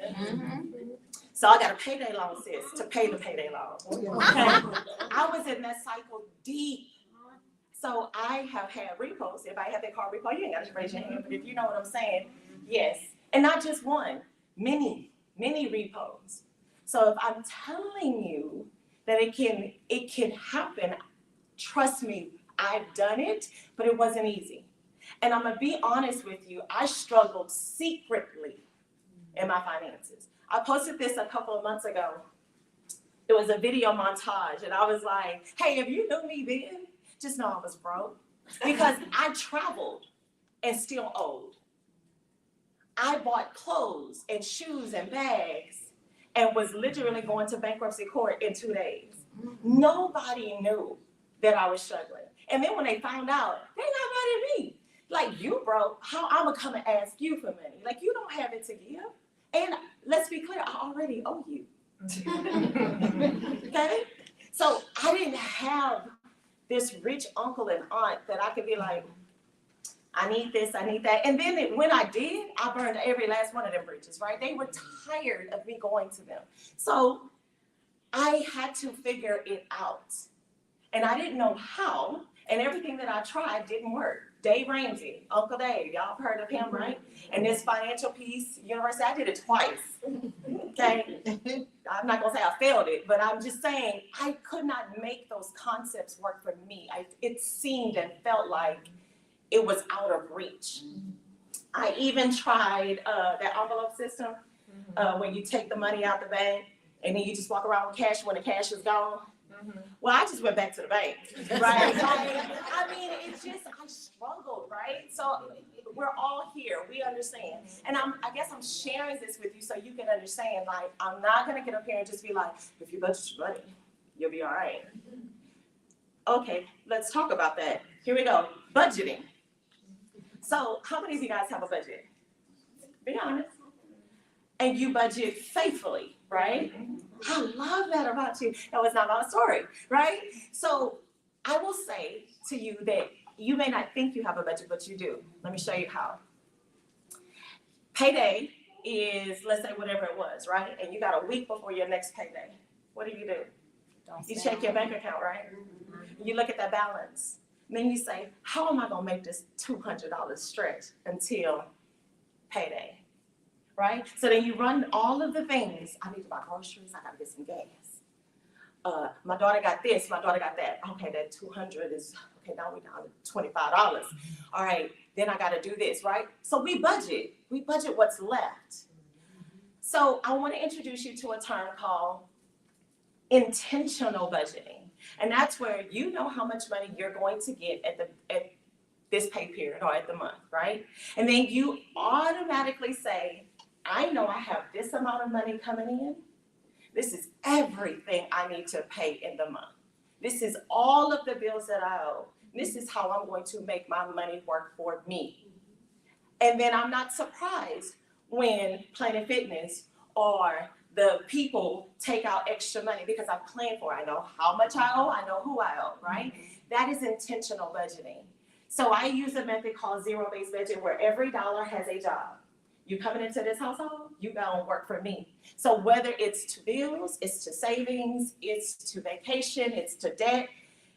So I got a payday loan, sis, to pay the payday loan. Okay? I was in that cycle deep. So I have had repos. If I have that car repo, you ain't got to raise your hand, but if you know what I'm saying, yes. And not just one, many repos. So if I'm telling you that it can happen, trust me, I've done it, but it wasn't easy. And I'm gonna be honest with you, I struggled secretly in my finances. I posted this a couple of months ago. It was a video montage, and I was like, hey, if you knew me then, just know I was broke. Because I traveled and still owed. I bought clothes and shoes and bags and was literally going to bankruptcy court in 2 days. Nobody knew that I was struggling. And then when they found out, they're not mad at me. Like, you broke, how I'm gonna come and ask you for money? Like, you don't have it to give. And let's be clear, I already owe you. Okay? So I didn't have this rich uncle and aunt that I could be like, I need this, I need that. And then when I did, I burned every last one of them bridges, right? They were tired of me going to them. So I had to figure it out. And I didn't know how, and everything that I tried didn't work. Dave Ramsey, Uncle Dave, y'all have heard of him, right? And this Financial Peace University, I did it twice, okay? I'm not gonna say I failed it, but I'm just saying I could not make those concepts work for me. It seemed and felt like it was out of reach. I even tried that envelope system where you take the money out the bank and then you just walk around with cash when the cash is gone. Well, I just went back to the bank, right? I mean, it's just, I struggled, right? So We're all here. We understand. And I guess I'm sharing this with you so you can understand. Like, I'm not gonna get up here and just be like, if you budget your money, you'll be all right. Okay, let's talk about that. Here we go. Budgeting. So, how many of you guys have a budget? Be honest. And you budget faithfully, right? I love that about you. That was not my story, right? So I will say to you that you may not think you have a budget, but you do. Let me show you how. Payday is, let's say, whatever it was, right? And you got a week before your next payday. What do? You check your bank account, right? You look at that balance. Then you say, how am I gonna make this $200 stretch until payday? Right? So then you run all of the things. I need to buy groceries. I gotta get some gas. My daughter got this. My daughter got that. Okay, that 200 is okay. Now we're down to $25. All right. Then I gotta do this. Right? So we budget. We budget what's left. So I want to introduce you to a term called intentional budgeting, and that's where you know how much money you're going to get at this pay period or at the month, right? And then you automatically say, I know I have this amount of money coming in. This is everything I need to pay in the month. This is all of the bills that I owe. This is how I'm going to make my money work for me. And then I'm not surprised when Planet Fitness or the people take out extra money because I've planned for it. I know how much I owe. I know who I owe, right? That is intentional budgeting. So I use a method called zero-based budget where every dollar has a job. You coming into this household, you gonna work for me. So whether it's to bills, it's to savings, it's to vacation, it's to debt,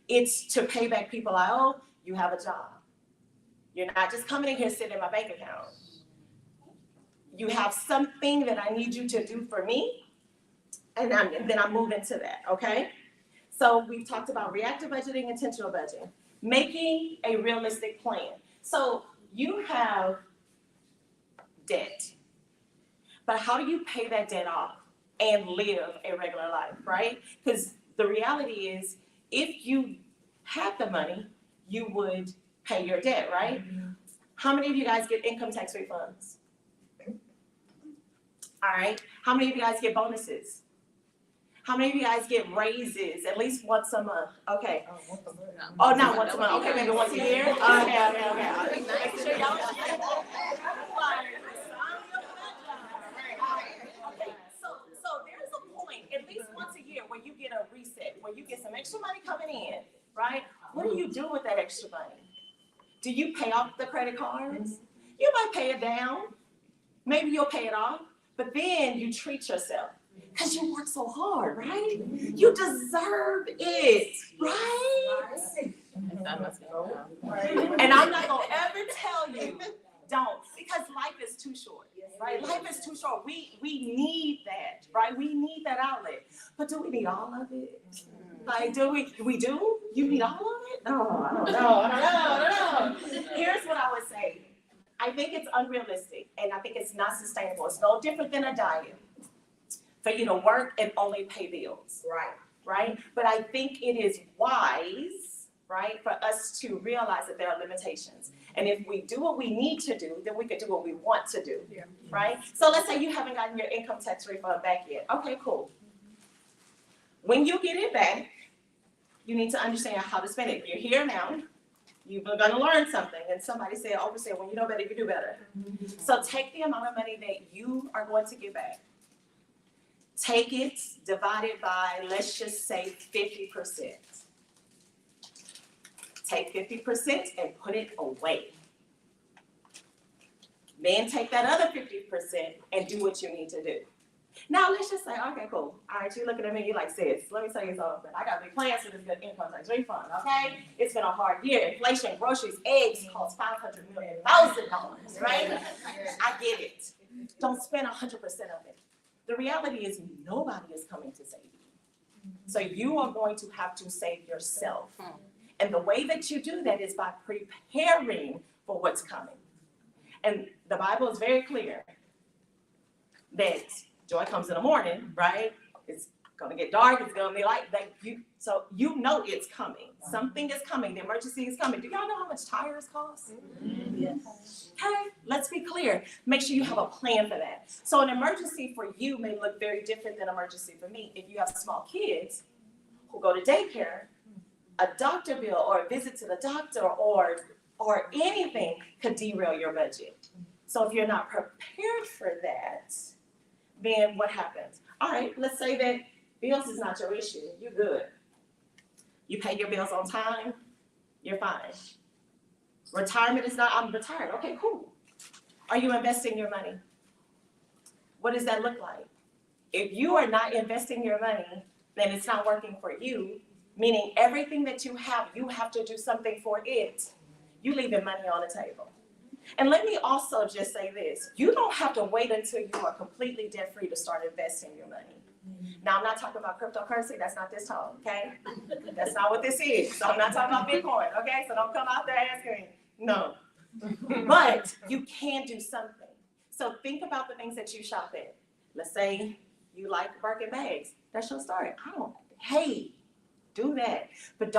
it's to pay back people I owe, you have a job. You're not just coming in here sitting in my bank account. You have something that I need you to do for me, and then I'm moving to that, okay? So we've talked about reactive budgeting, intentional budgeting, making a realistic plan. So you have debt, but how do you pay that debt off and live a regular life, right? Because the reality is, if you had the money, you would pay your debt, right? How many of you guys get income tax refunds? All right. How many of you guys get bonuses? How many of you guys get raises at least once a month? Okay. Oh, not once a month. Okay, maybe once a year. Okay. Make sure y'all. So there's a point, at least once a year, where you get a reset, where you get some extra money coming in, right? What do you do with that extra money? Do you pay off the credit cards? You might pay it down. Maybe you'll pay it off, but then you treat yourself because you work so hard, right? You deserve it, right? And I'm not gonna ever tell you don't, because life is too short, right? Life is too short. We need that, right? We need that outlet. But do we need all of it? Like, do we do? You need all of it? No, I don't know. Here's what I would say. I think it's unrealistic, and I think it's not sustainable. It's no different than a diet for you to work and only pay bills. Right? But I think it is wise, right, for us to realize that there are limitations. And if we do what we need to do, then we could do what we want to do, right? So let's say you haven't gotten your income tax refund back yet. Okay, cool. When you get it back, you need to understand how to spend it. You're here now. You're gonna learn something. And somebody said, when you know better, you do better. So take the amount of money that you are going to get back. Take it, divide it by, let's just say 50%. Take 50% and put it away. Then take that other 50% and do what you need to do. Now let's just say, okay, cool. All right, you're looking at me, you're like, sis, let me tell you something. I got big plans for this good income tax refund, okay? It's been a hard year. Inflation, groceries, eggs cost $500 million, right? I get it. Don't spend 100% of it. The reality is nobody is coming to save you. So you are going to have to save yourself. And the way that you do that is by preparing for what's coming. And the Bible is very clear that joy comes in the morning, right? It's gonna get dark, it's gonna be light. So you know it's coming. Something is coming, the emergency is coming. Do y'all know how much tires cost? Yes. Okay, Let's be clear. Make sure you have a plan for that. So an emergency for you may look very different than an emergency for me. If you have small kids who go to daycare, a doctor bill or a visit to the doctor or anything could derail your budget. So if you're not prepared for that, then what happens? All right, let's say that bills is not your issue. You're good. You pay your bills on time, you're fine. Retirement is not, I'm retired. Okay, cool. Are you investing your money? What does that look like? If you are not investing your money, then it's not working for you, meaning everything that you have to do something for it. You leaving money on the table. And let me also just say this. You don't have to wait until you are completely debt-free to start investing your money. Now, I'm not talking about cryptocurrency. That's not this talk, okay? That's not what this is. So I'm not talking about Bitcoin, okay? So don't come out there asking me. No. But you can do something. So think about the things that you shop at. Let's say you like Birkin bags. That's your start. Hey, do that. But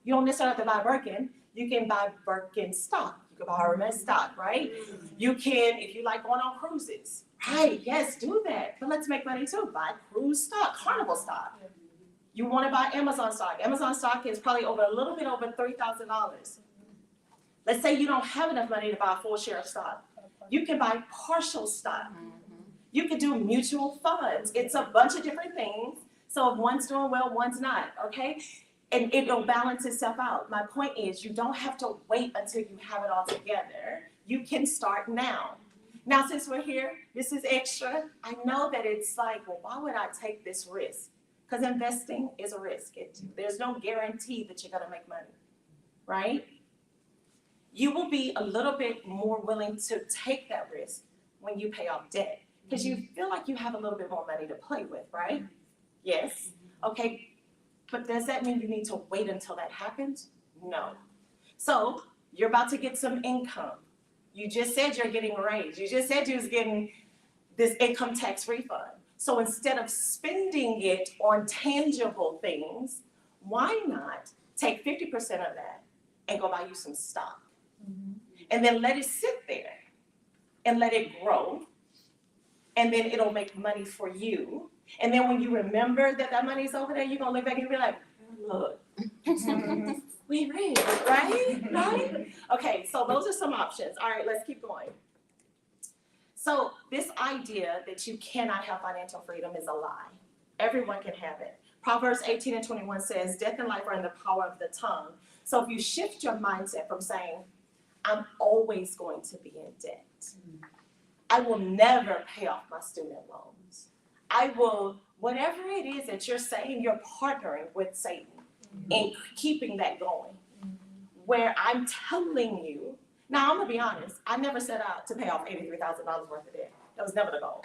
you don't necessarily have to buy Birkin. You can buy Birkin stock. You can buy Hermes stock, right? You can, if you like going on cruises, right? Yes, do that. But let's make money too. Buy cruise stock, Carnival stock. You want to buy Amazon stock. Amazon stock is probably a little bit over $3,000. Let's say you don't have enough money to buy a full share of stock. You can buy partial stock. You can do mutual funds. It's a bunch of different things. So if one's doing well, one's not, okay? And it'll balance itself out. My point is you don't have to wait until you have it all together. You can start now. Now, since we're here, this is extra. I know that it's like, well, why would I take this risk? Because investing is a risk. There's no guarantee that you're gonna make money, right? You will be a little bit more willing to take that risk when you pay off debt because you feel like you have a little bit more money to play with, right? Yes. Okay. But does that mean you need to wait until that happens? No. So you're about to get some income. You just said you're getting a raise. You just said you was getting this income tax refund. So instead of spending it on tangible things, why not take 50% of that and go buy you some stock? And then let it sit there and let it grow. And then it'll make money for you. And then when you remember that money's over there, you're gonna look back and be like, look, we rich, right? Right? Okay, so those are some options. All right, let's keep going. So this idea that you cannot have financial freedom is a lie. Everyone can have it. Proverbs 18:21 says, death and life are in the power of the tongue. So if you shift your mindset from saying, I'm always going to be in debt. I will never pay off my student loans. I will, whatever it is that you're saying, you're partnering with Satan in keeping that going. Where I'm telling you, now I'm gonna be honest, I never set out to pay off $83,000 worth of debt. That was never the goal.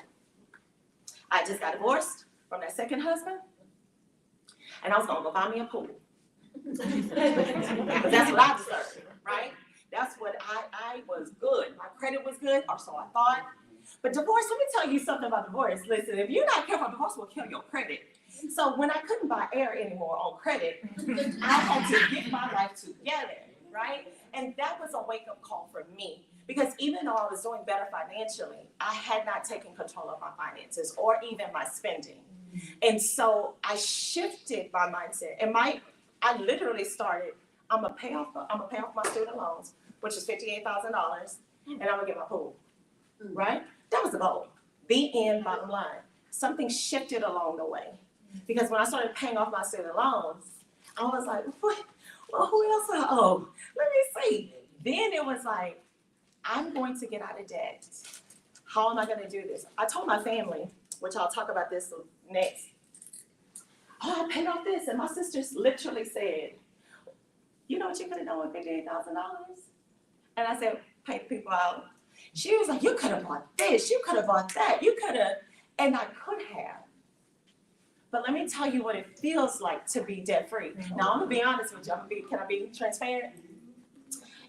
I just got divorced from that second husband, and I was gonna go buy me a pool. But that's what I deserved, right? That's what I was good. My credit was good, or so I thought. But divorce, let me tell you something about divorce. Listen, if you're not careful, divorce will kill your credit. So when I couldn't buy air anymore on credit, I had to get my life together, right? And that was a wake-up call for me. Because even though I was doing better financially, I had not taken control of my finances or even my spending. And so I shifted my mindset. And I literally started, I'm gonna pay off my student loans, which is $58,000, and I'm gonna get my pool, right? That was the goal. The end, bottom line. Something shifted along the way. Because when I started paying off my student loans, I was like, what? Well, who else I owe? Let me see. Then it was like, I'm going to get out of debt. How am I gonna do this? I told my family, which I'll talk about this next. Oh, I paid off this. And my sisters literally said, you know what you could have done with $58,000? And I said, pay the people out. She was like, you could have bought this, you could have bought that, you could have, and I could have. But let me tell you what it feels like to be debt free. Now I'm gonna be honest with you. Can I be transparent?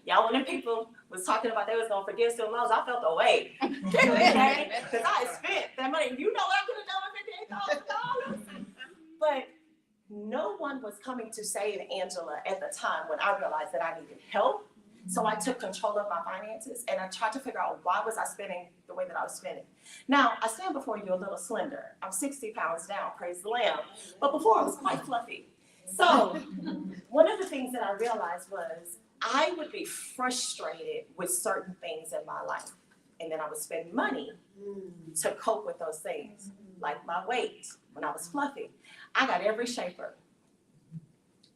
Y'all, when the people was talking about they was gonna forgive student loans, I felt the way. Okay? Because I had spent that money. You know what I could have done with $58,000? But no one was coming to save Angela at the time when I realized that I needed help, So I took control of my finances and I tried to figure out why was I spending the way that I was spending. Now, I stand before you a little slender. I'm 60 pounds down, praise the Lamb. But before I was quite fluffy. So one of the things that I realized was I would be frustrated with certain things in my life. And then I would spend money to cope with those things, like my weight when I was fluffy. I got every shaper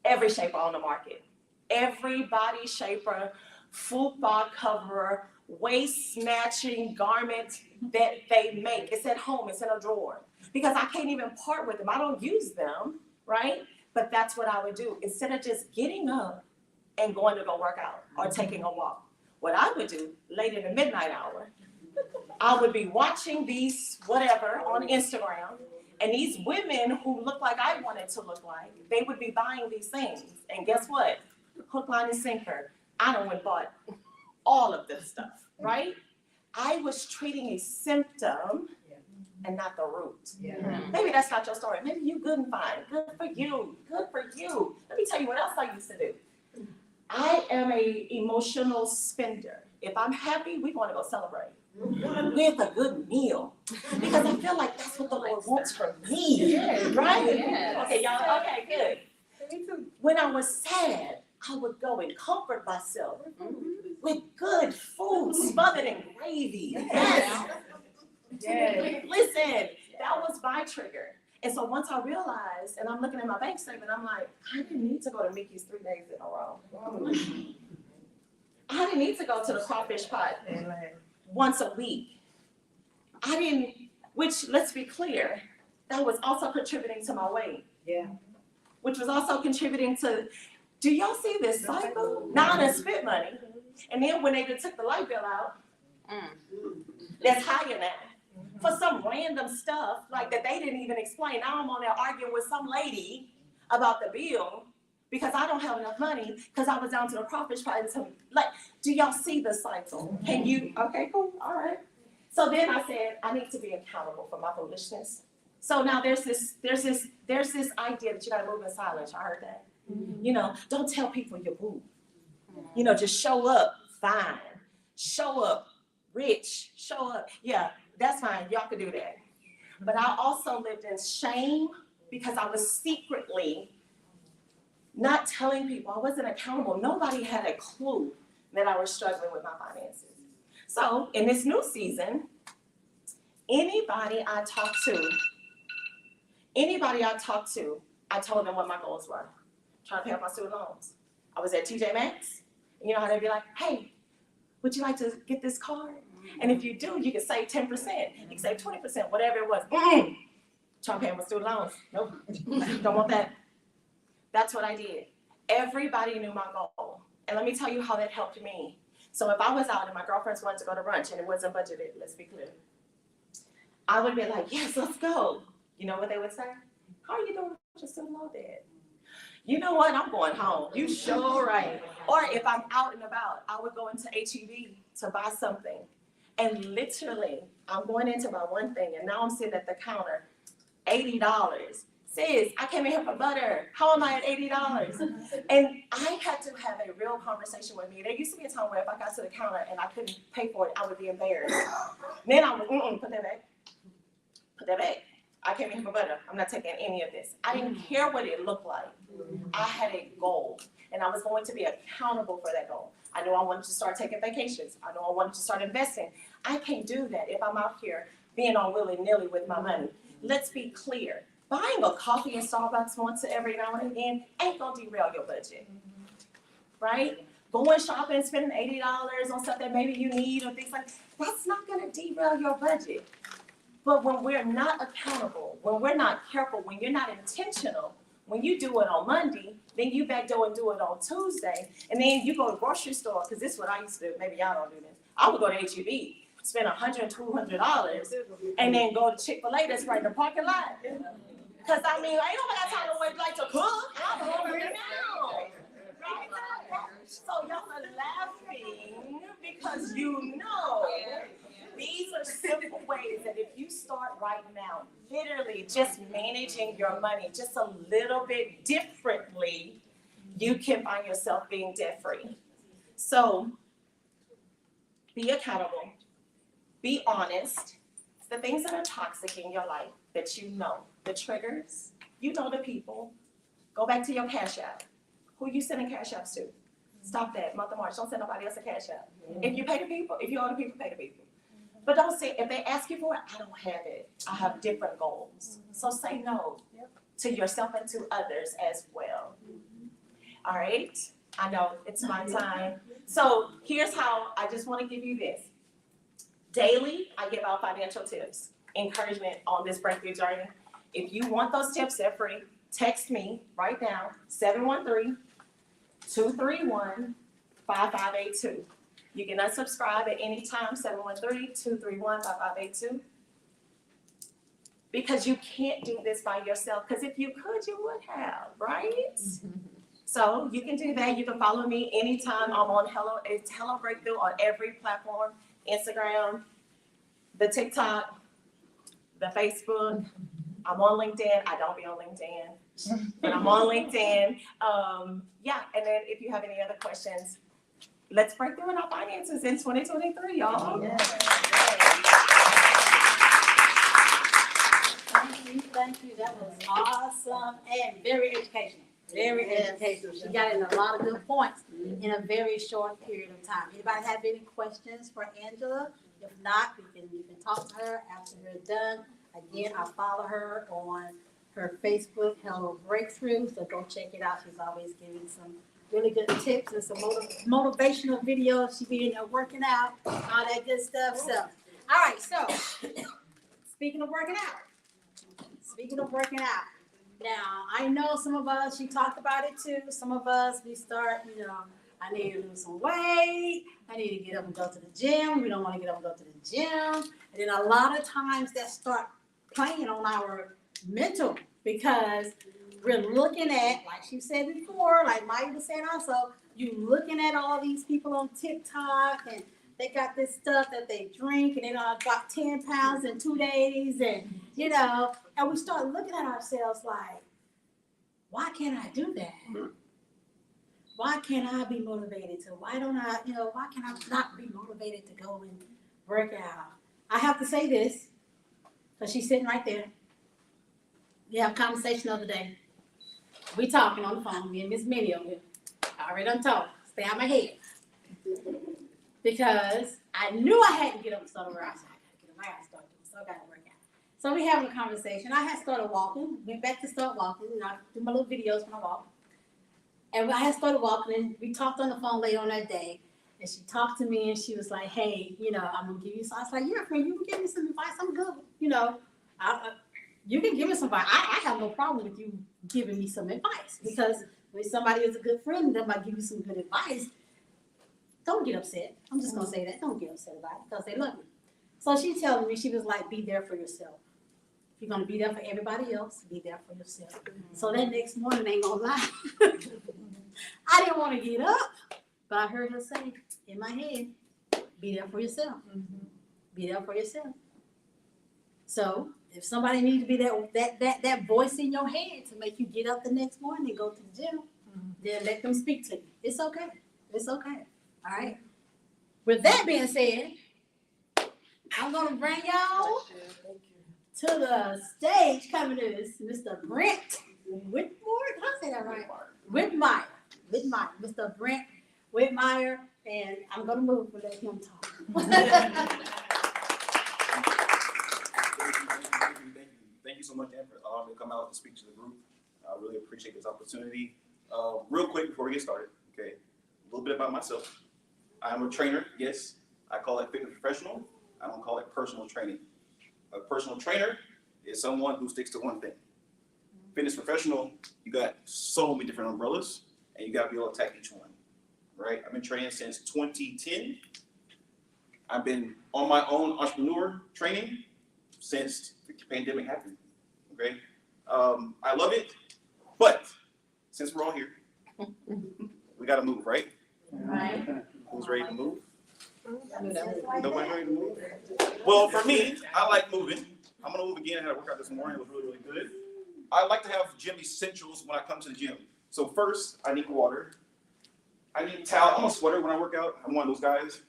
on the market. Every body shaper, fupa cover, waist matching garment that they make. It's at home, it's in a drawer. Because I can't even part with them. I don't use them, right? But that's what I would do. Instead of just getting up and going to go work out or taking a walk, what I would do late in the midnight hour, I would be watching these whatever on Instagram, and these women who look like I wanted to look like, they would be buying these things. And guess what? Hook, line, and sinker. I done went and bought all of this stuff, right? I was treating a symptom and not the root. Maybe that's not your story. Maybe you good and fine. Good for you. Good for you. Let me tell you what else I used to do. I am a emotional spender. If I'm happy, we want to go celebrate with a good meal, because I feel like that's what the Lord wants from me, right? Okay, y'all. Okay, good. Me too. When I was sad, I would go and comfort myself with good food smothered in gravy. Yes. Listen, that was my trigger. And so once I realized, and I'm looking at my bank statement, I'm like, I didn't need to go to Mickey's 3 days in a row. I didn't need to go to the crawfish pot once a week. I didn't, which, let's be clear, that was also contributing to my weight. Yeah. Which was also contributing to, do y'all see this cycle? Now I done spent money. And then when they took the light bill out, that's higher now. For some random stuff like that they didn't even explain. Now I'm on there arguing with some lady about the bill because I don't have enough money because I was down to the crawfish pot and some, like, do y'all see the cycle? Can you, okay, cool, all right. So then I said, I need to be accountable for my foolishness. So now there's this idea that you gotta move in silence. I heard that. You know, don't tell people you move. You know, just show up fine. Show up rich. Show up. Yeah, that's fine. Y'all can do that. But I also lived in shame because I was secretly not telling people. I wasn't accountable. Nobody had a clue that I was struggling with my finances. So in this new season, anybody I talked to, I told them what my goals were. Trying to pay off my student loans. I was at TJ Maxx, and you know how they'd be like, hey, would you like to get this card? And if you do, you can save 10%, you can save 20%, whatever it was. Trying to pay off my student loans. Nope, don't want that. That's what I did. Everybody knew my goal. And let me tell you how that helped me. So if I was out and my girlfriends wanted to go to brunch and it wasn't budgeted, let's be clear, I would be like, yes, let's go. You know what they would say? How are you doing with your student loan debt? You know what? I'm going home. You sure right. Or if I'm out and about, I would go into HEB to buy something. And literally, I'm going in to buy one thing, and now I'm sitting at the counter, $80. Sis, I came in here for butter. How am I at $80? And I had to have a real conversation with me. There used to be a time where if I got to the counter and I couldn't pay for it, I would be embarrassed. Then I would, put that back. Put that back. I came in here for butter. I'm not taking any of this. I didn't care what it looked like. I had a goal, and I was going to be accountable for that goal. I knew I wanted to start taking vacations. I know I wanted to start investing. I can't do that if I'm out here being all willy-nilly with my money. Let's be clear. Buying a coffee in Starbucks once every now and again ain't gonna derail your budget, right? Going shopping and spending $80 on stuff that maybe you need or things like that, that's not gonna derail your budget. But when we're not accountable, when we're not careful, when you're not intentional, when you do it on Monday, then you backdoor and do it on Tuesday, and then you go to the grocery store, because this is what I used to do, maybe y'all don't do this. I would go to HEB, spend $100, $200, and then go to Chick-fil-A that's right in the parking lot. Because I mean, ain't nobody got time to wait like to cook. I'm hungry now. Right? So y'all are laughing because you know these are simple ways that if you start right now, literally just managing your money just a little bit differently, you can find yourself being debt free. So be accountable, be honest. The things that are toxic in your life that you know, the triggers, you know the people. Go back to your Cash App. Who you sending Cash Apps to? Stop that. Month of March, don't send nobody else a Cash App. If you pay the people, if you owe the people, pay the people. But don't say, if they ask you for it, I don't have it. I have different goals. So say no to yourself and to others as well. All right? I know it's my time. So here's how I just want to give you this. Daily, I give out financial tips, encouragement on this breakthrough journey. If you want those tips, they're free. Text me right now, 713-231-5582. You can unsubscribe at any time, 713-231-5582. Because you can't do this by yourself, because if you could, you would have, right? So you can do that. You can follow me anytime. I'm on it's Hello Breakthrough on every platform, Instagram, the TikTok, the Facebook. I'm on LinkedIn. I don't be on LinkedIn, but I'm on LinkedIn. Yeah, and then if you have any other questions, let's break through in our finances in 2023, y'all. Thank you. That was awesome and very educational. Very educational. She got in a lot of good points in a very short period of time. Anybody have any questions for Angela? If not, you can talk to her after we're done. Again, I follow her on her Facebook, Hello Breakthrough, so go check it out. She's always giving some really good tips and some motivational videos. She be in there working out, all that good stuff. So, all right, so speaking of working out. Now, I know some of us, she talked about it too. Some of us, we start, I need to lose some weight. I need to get up and go to the gym. We don't want to get up and go to the gym. And then a lot of times that start playing on our mental because we're looking at, like she said before, like Maya was saying also, you looking at all these people on TikTok and they got this stuff that they drink and they done got 10 pounds in 2 days and, and we start looking at ourselves like, why can't I do that? Why can't I be motivated to? Why can I not be motivated to go and work out? I have to say this, because she's sitting right there. We had a conversation the other day. We talking on the phone, me and Miss Minnie over here. I already done talked. Stay out my head. Because I knew I had to get up and start working out. I got to start doing so I got to work out. So we having a conversation. I had started walking. Went back to start walking. I do my little videos when I walk. And I had started walking, and we talked on the phone later on that day. And she talked to me, and she was like, "Hey, I'm gonna give you." So I was like, "Yeah, friend, you can give me some advice. I'm good. You can give me some advice. I have no problem with you giving me some advice because when somebody is a good friend, they might give you some good advice. Don't get upset. I'm just gonna say that. Don't get upset about it because they love you." So she telling me, she was like, "Be there for yourself. If you're gonna be there for everybody else, be there for yourself." So that next morning, ain't gonna lie, I didn't want to get up, but I heard her say in my head, "Be there for yourself. Be there for yourself." So if somebody needs to be that voice in your head to make you get up the next morning and go to the gym, then let them speak to you. It's okay. It's okay. All right. With that being said, I'm gonna bring y'all to the stage. Coming is Mr. Brent Whitmore. Did I say that right? Whitmire. Mr. Brent Whitmire, and I'm gonna move and let him talk. Thank you so much, Dan, for allowing me to come out and speak to the group. I really appreciate this opportunity. Real quick before we get started, okay, a little bit about myself. I'm a trainer, yes. I call it fitness professional. I don't call it personal training. A personal trainer is someone who sticks to one thing. Fitness professional, you got so many different umbrellas, and you got to be able to attack each one, right? I've been training since 2010. I've been on my own entrepreneur training since the pandemic happened, okay? I love it, but since we're all here, we got to move, right? Right. Who's ready to move? Nobody ready to move? Well, for me, I like moving. I'm gonna move again. I had a workout this morning. It was really, really good. I like to have gym essentials when I come to the gym. So first, I need water. I need a towel. I'm a sweater when I work out. I'm one of those guys.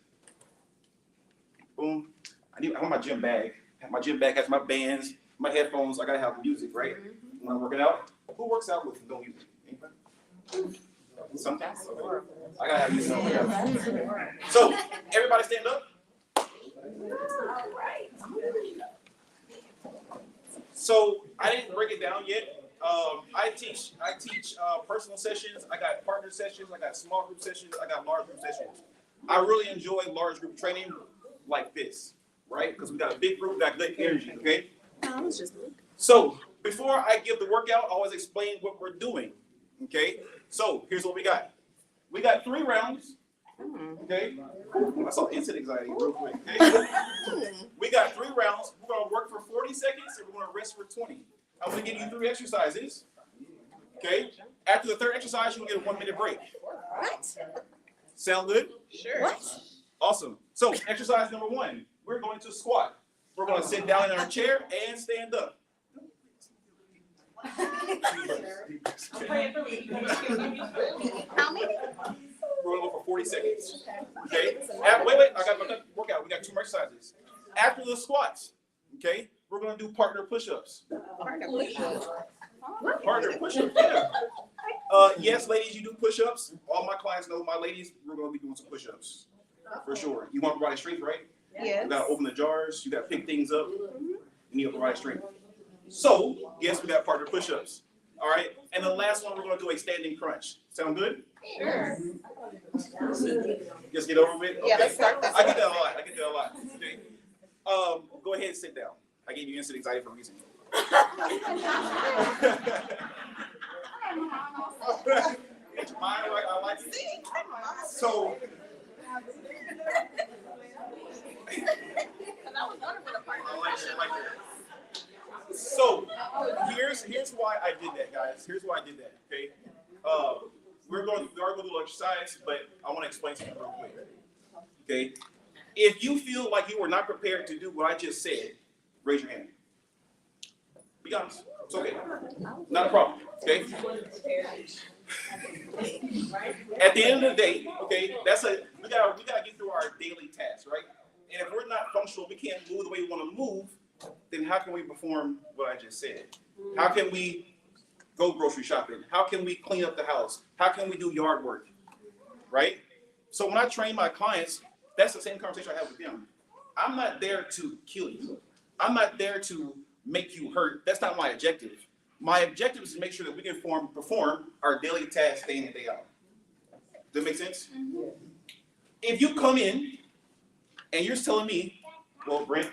Boom. I want my gym bag. My gym bag has my bands, my headphones. I gotta have music, right? When I'm working out. Who works out with no music? Anybody? Sometimes. Okay. I gotta have music. So everybody stand up. So I didn't break it down yet. I teach personal sessions. I got partner sessions. I got small group sessions. I got large group sessions. I really enjoy large group training like this, right? Because we got a big group, we got good energy. Okay. So before I give the workout, I always explain what we're doing. Okay. So here's what we got. We got 3 rounds. Okay. I saw instant anxiety real quick. Okay. We got 3 rounds. We're gonna work for 40 seconds and we're gonna rest for 20. I'm gonna give you 3 exercises. Okay. After the 3rd exercise, you'll get a 1-minute break. What? Sound good? Sure. What? Awesome. So exercise number 1, we're going to squat. We're gonna sit down in our chair and stand up. How many? We're gonna go for 40 seconds. Okay. Wait. I got to work out. We got 2 more exercises. After the squats, okay, we're gonna do partner push-ups. Partner push-ups. Yeah. Yes, ladies, you do push-ups. All my clients know, my ladies, we're gonna be doing some push-ups for sure. You want body strength, right? Yes. You gotta open the jars. You gotta pick things up. You need to provide strength. So, yes, we got partner push-ups. All right. And the last one, we're gonna do a standing crunch. Sound good? Sure. Just get over with. Okay. Yeah, let's start this. I get that a lot. Okay. Go ahead and sit down. I gave you instant anxiety for a reason. It's mine. I like it. So. So here's why I did that, guys. Here's why I did that. Okay. We are going to do exercise, but I want to explain something real quick. Okay. If you feel like you were not prepared to do what I just said, raise your hand. Be honest. It's okay. Not a problem. Okay. At the end of the day, okay, we gotta get through our daily tasks, right? And if we're not functional, we can't move the way we want to move, then how can we perform what I just said? How can we go grocery shopping? How can we clean up the house? How can we do yard work? Right? So when I train my clients, that's the same conversation I have with them. I'm not there to kill you. I'm not there to make you hurt. That's not my objective. My objective is to make sure that we can perform our daily tasks day in and day out. Does that make sense? Mm-hmm. If you come in and you're telling me, well, Brent,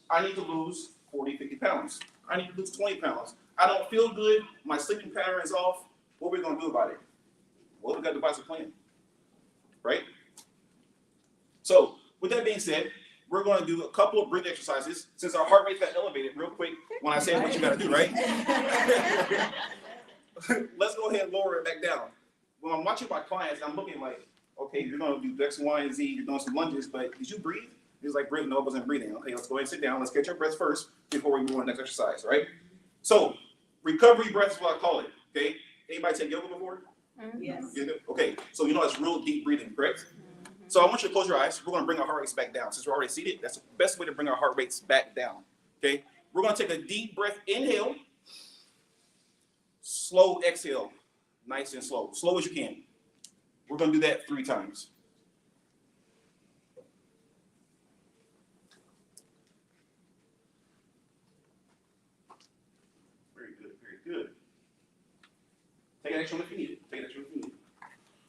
I need to lose 40, 50 pounds. I need to lose 20 pounds. I don't feel good. My sleeping pattern is off. What are we going to do about it? Well, we got to devise a plan, right? So with that being said, we're going to do a couple of breathing exercises. Since our heart rate got elevated real quick when I say what you got to do, right? Let's go ahead and lower it back down. When I'm watching my clients, I'm looking like, okay, you're going to do X, Y, and Z. You're doing some lunges, but did you breathe? He's like, breathing. No, I wasn't breathing. Okay, let's go ahead and sit down. Let's catch our breath first before we move on to the next exercise, right? So recovery breath is what I call it, okay? Anybody take yoga before? Yes. Okay, so you know it's real deep breathing, correct? So I want you to close your eyes. We're going to bring our heart rates back down. Since we're already seated, that's the best way to bring our heart rates back down, okay? We're going to take a deep breath, inhale, slow exhale, nice and slow as you can. We're going to do that 3 times. Very good. Take an extra one if you need it.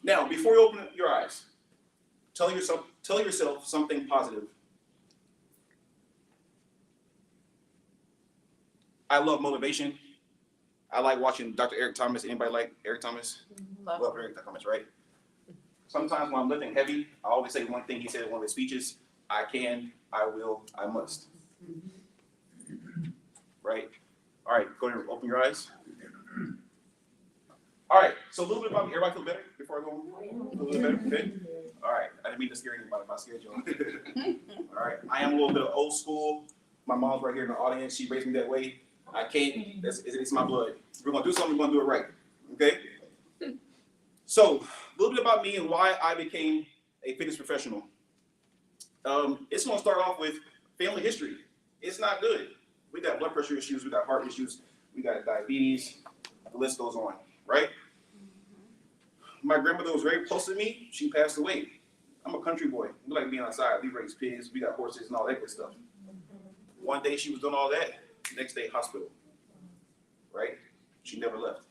Now, before you open your eyes, tell yourself something positive. I love motivation. I like watching Dr. Eric Thomas. Anybody like Eric Thomas? Love Eric Thomas, right? Sometimes when I'm lifting heavy, I always say one thing he said in one of his speeches: I can, I will, I must. Right? All right, go ahead and open your eyes. All right, so a little bit about me. Everybody feel better before I go on? A little bit better? Good? All right, I didn't mean to scare anybody by schedule. All right, I am a little bit of old school. My mom's right here in the audience. She raised me that way. I can't, it's my blood. If we're gonna do something, we're gonna do it right, okay? So So, a little bit about me and why I became a fitness professional. It's going to start off with family history. It's not good. We got blood pressure issues, we got heart issues, we got diabetes, the list goes on, right? My grandmother was very close to me. She passed away. I'm a country boy. We like being outside. We raise pigs, we got horses and all that good stuff. One day she was doing all that, next day hospital, right? She never left.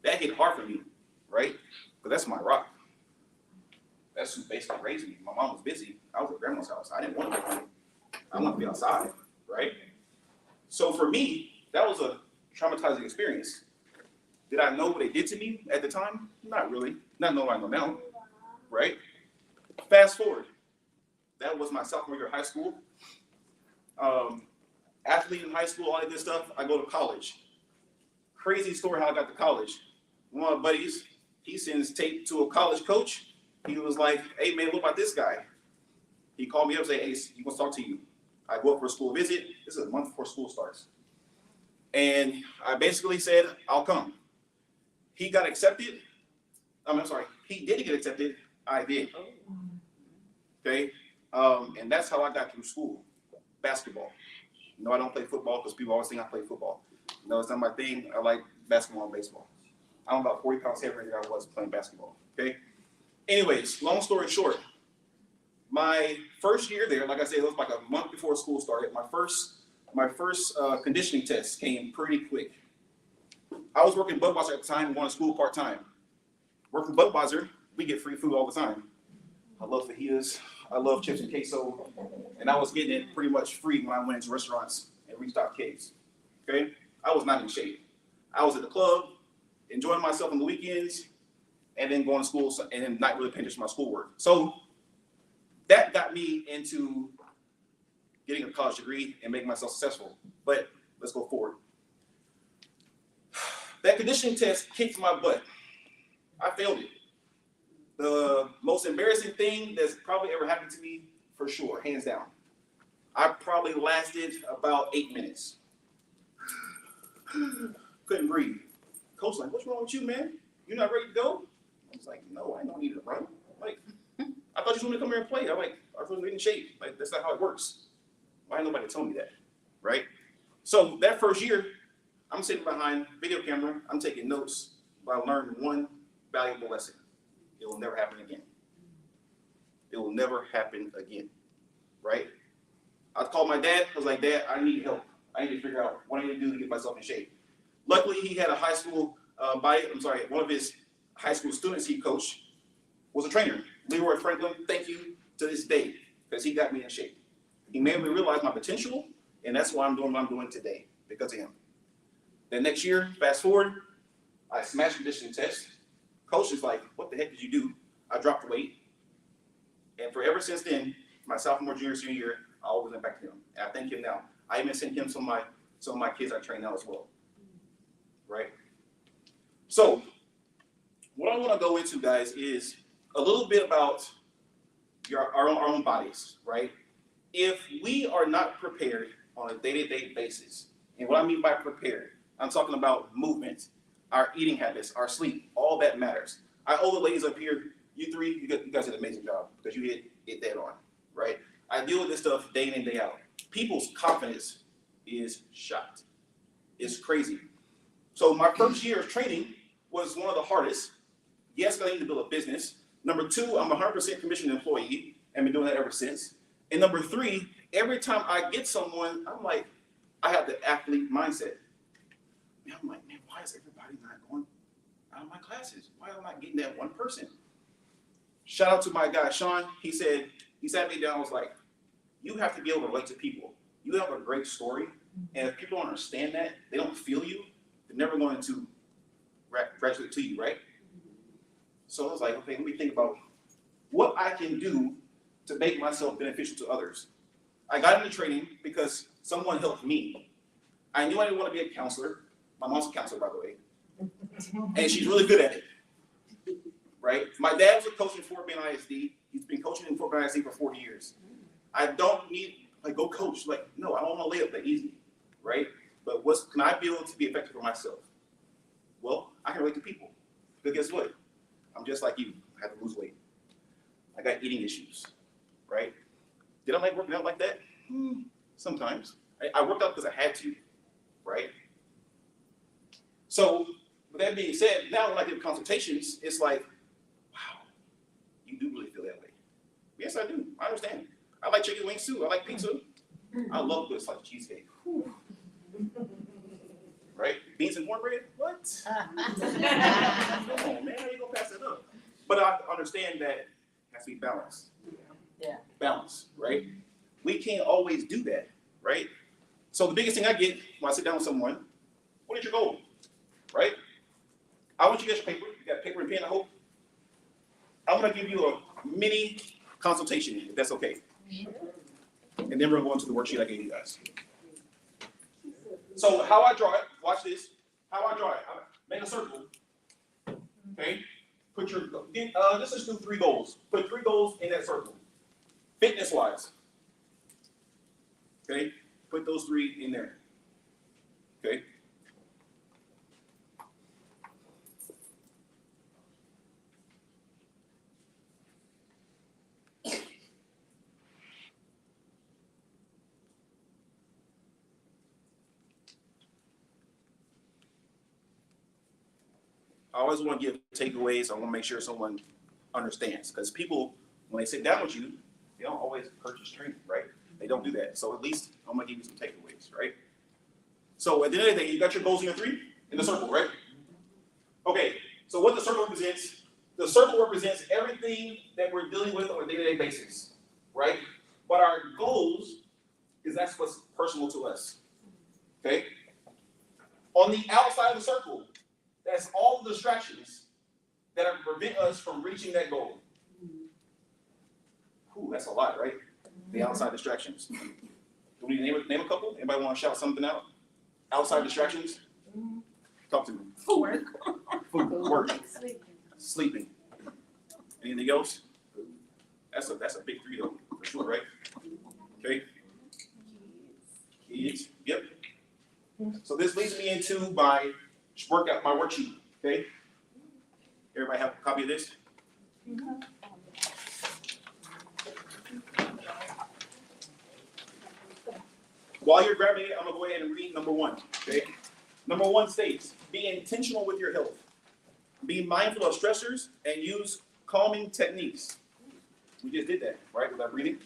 That hit hard for me, right? Because that's my rock. That's who basically raised me. My mom was busy. I was at grandma's house. I didn't want to be. I wanted to be outside, right? So for me, that was a traumatizing experience. Did I know what they did to me at the time? Not really. Not knowing I know now, right? Fast forward. That was my sophomore year of high school. Athlete in high school, all that good stuff. I go to college. Crazy story how I got to college. One of my buddies, he sends tape to a college coach. He was like, hey man, what about this guy? He called me up and said, Ace, he wants to talk to you. I go up for a school visit. This is a month before school starts. And I basically said, I'll come. He got accepted. I'm sorry, he didn't get accepted. I did. Okay. And that's how I got through school. Basketball. No, I don't play football because people always think I play football. No, it's not my thing. I like basketball and baseball. I'm about 40 pounds heavier than I was playing basketball. Okay. Anyways, long story short, my first year there, like I said, it was like a month before school started. My first conditioning test came pretty quick. I was working Budweiser at the time, going to school part-time. Working Budweiser, we get free food all the time. I love fajitas. I love chips and queso. And I was getting it pretty much free when I went into restaurants and restocked caves. Okay? I was not in shape. I was at the club, enjoying myself on the weekends, and then going to school and then not really paying attention to my schoolwork. So that got me into getting a college degree and making myself successful. But let's go forward. That conditioning test kicked my butt. I failed it. The most embarrassing thing that's probably ever happened to me, for sure, hands down. I probably lasted about 8 minutes. Couldn't breathe. Coach like, what's wrong with you, man? You're not ready to go? I was like, no, I don't need to run. Like, I thought you just wanted to come here and play. I'm like, I was in shape. Like, that's not how it works. Why didn't nobody tell me that? Right? So that first year, I'm sitting behind video camera. I'm taking notes, but I learned one valuable lesson. It will never happen again. It will never happen again. Right? I called my dad. I was like, Dad, I need help. I need to figure out what I need to do to get myself in shape. Luckily, he had a high school, one of his high school students he coached was a trainer. Leroy Franklin, thank you to this day, because he got me in shape. He made me realize my potential, and that's why I'm doing what I'm doing today, because of him. Then next year, fast forward, I smashed the conditioning test. Coach is like, what the heck did you do? I dropped the weight. And forever since then, my sophomore, junior, senior year, I always went back to him. And I thank him now. I even sent him some of my kids I train now as well. Right? So, what I want to go into, guys, is a little bit about our own bodies, right? If we are not prepared on a day-to-day basis, and what I mean by prepared, I'm talking about movement, our eating habits, our sleep, all that matters. I owe the ladies up here, you three, you guys did an amazing job because you hit it dead on, right? I deal with this stuff day in and day out. People's confidence is shot. It's crazy. So my first year of training was one of the hardest. Yes, I need to build a business. Number two, I'm a 100% commissioned employee and been doing that ever since. And number three, every time I get someone, I'm like, I have the athlete mindset. And I'm like, man, why is everybody not going out of my classes? Why am I not getting that one person? Shout out to my guy, Sean. He sat me down, was like, you have to be able to relate to people. You have a great story. And if people don't understand that, they don't feel you, they're never going to graduate to you, right? So I was like, okay, let me think about what I can do to make myself beneficial to others. I got into training because someone helped me. I knew I didn't want to be a counselor. My mom's a counselor, by the way. And she's really good at it, right? My dad was a coach in Fort Bend ISD. He's been coaching in Fort Bend ISD for 40 years. I don't need, go coach. No, I don't want to lay up that easy, right? But what can I be able to be effective for myself? Well, I can relate to people. Because guess what? I'm just like you. I had to lose weight. I got eating issues, right? Did I like working out like that? Sometimes. I worked out because I had to, right? So with that being said, now when I give consultations, it's like, wow, you do really feel that way. Yes, I do. I understand. I like chicken wings too. I like pizza. I love good sliced cheesecake. Whew. Right? Beans and cornbread? What? Come on, man. How you gonna pass that up? But I understand that it has to be balanced. Yeah. Balance, right? We can't always do that, right? So the biggest thing I get when I sit down with someone, what is your goal? Right? I want you to get your paper. You got paper and pen, I hope. I want to give you a mini consultation, if that's okay. And then we're going to go into the worksheet I gave you guys. So how I draw it, watch this. How I draw it, I make a circle. Okay? Put your, let's just do 3 goals. Put 3 goals in that circle. Fitness-wise. Okay? Put those 3 in there. Okay? I always want to give takeaways. I want to make sure someone understands. Because people, when they sit down with you, they don't always purchase training, right? They don't do that. So at least I'm going to give you some takeaways, right? So at the end of the day, you got your goals in your 3 in the circle, right? Okay, so what the circle represents everything that we're dealing with on a day-to-day basis, right? But our goals that's what's personal to us, okay? On the outside of the circle, that's all the distractions that prevent us from reaching that goal. Ooh, that's a lot, right? The outside distractions. Do we name a couple? Anybody want to shout something out? Outside distractions? Talk to me. Work. Food, work, sleeping. Anything else? That's a big 3 though, for sure, right? Okay. Kids. Yep. So this leads me into my worksheet. Okay. Everybody have a copy of this? While you're grabbing it, I'm gonna go ahead and read number 1. Okay. Number 1 states, be intentional with your health. Be mindful of stressors and use calming techniques. We just did that, right? With our breathing.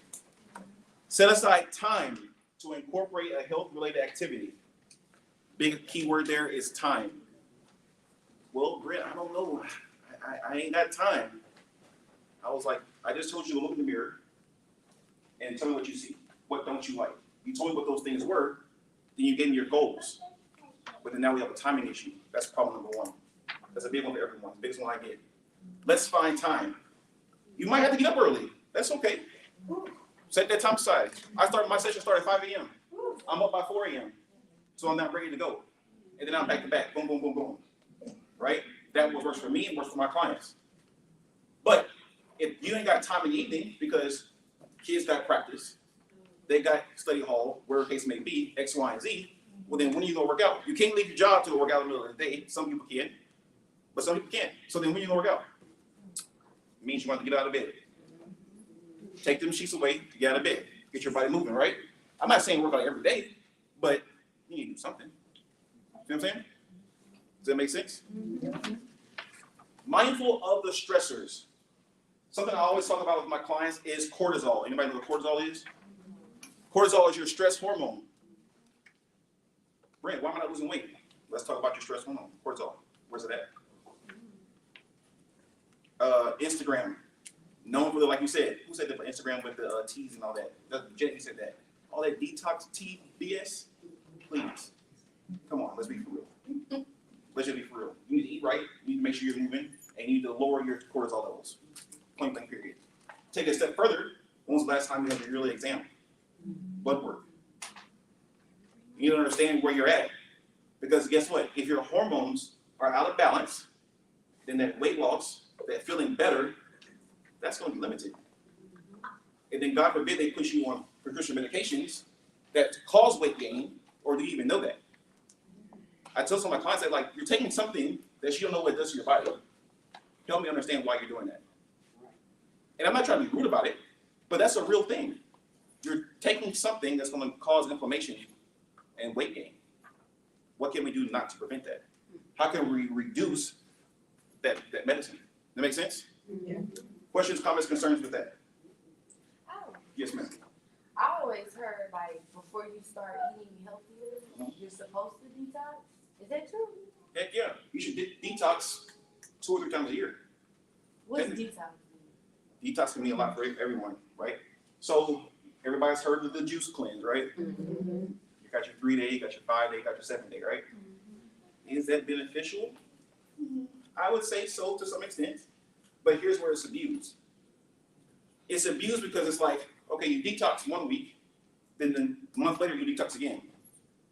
Set aside time to incorporate a health-related activity. Big key word there is time. Well, Brent, I don't know. I ain't got time. I was like, I just told you to look in the mirror and tell me what you see. What don't you like? You told me what those things were, then you gave me your goals. But then now we have a timing issue. That's problem number 1. That's a big one for everyone. The biggest one I get. Let's find time. You might have to get up early. That's okay. Set that time aside. My session started at 5 a.m. I'm up by 4 a.m. So I'm not ready to go. And then I'm back to back. Boom, boom, boom, boom. Right? That works for me and works for my clients. But if you ain't got time in the evening because kids got practice, they got study hall, wherever the case may be, X, Y, and Z, well then when are you gonna work out? You can't leave your job to go work out in the middle of the day. Some people can, but some people can't. So then when are you gonna work out? It means you want to get out of bed. Take them sheets away, get out of bed. Get your body moving, right? I'm not saying work out every day, but you need to do something. You know what I'm saying? Does that make sense? Mindful of the stressors. Something I always talk about with my clients is cortisol. Anybody know what cortisol is? Cortisol is your stress hormone. Brent, why am I not losing weight? Let's talk about your stress hormone, cortisol. Where's it at? Instagram. Known for the, like you said, who said that for Instagram with the teas and all that? Jenny said that. All that detox tea BS? Please. Come on, let's be for real. Let's just be for real. You need to eat right. You need to make sure you're moving. And you need to lower your cortisol levels. Point blank period. Take it a step further. When was the last time you had your yearly exam? Blood work. You need to understand where you're at. Because guess what? If your hormones are out of balance, then that weight loss, that feeling better, that's going to be limited. And then God forbid they push you on prescription medications that cause weight gain, or do you even know that? I tell some of my clients that, like, you're taking something that you don't know what it does to your body. Help me understand why you're doing that. And I'm not trying to be rude about it, but that's a real thing. You're taking something that's going to cause inflammation and weight gain. What can we do not to prevent that? How can we reduce that medicine? That make sense? Yeah. Questions, comments, concerns with that? Oh, Yes, ma'am. I always heard like before you start eating healthier, you're supposed to detox. Is that true? Heck yeah. You should detox 2 or 3 times a year. What's Then- detox? Detox can mean a lot for everyone, right? So everybody's heard of the juice cleanse, right? Mm-hmm. You got your 3-day, you got your 5-day, you got your 7-day, right? Is that beneficial? I would say so to some extent, but here's where it's abused. It's abused because it's like, okay, you detox 1 week, then a month later you detox again.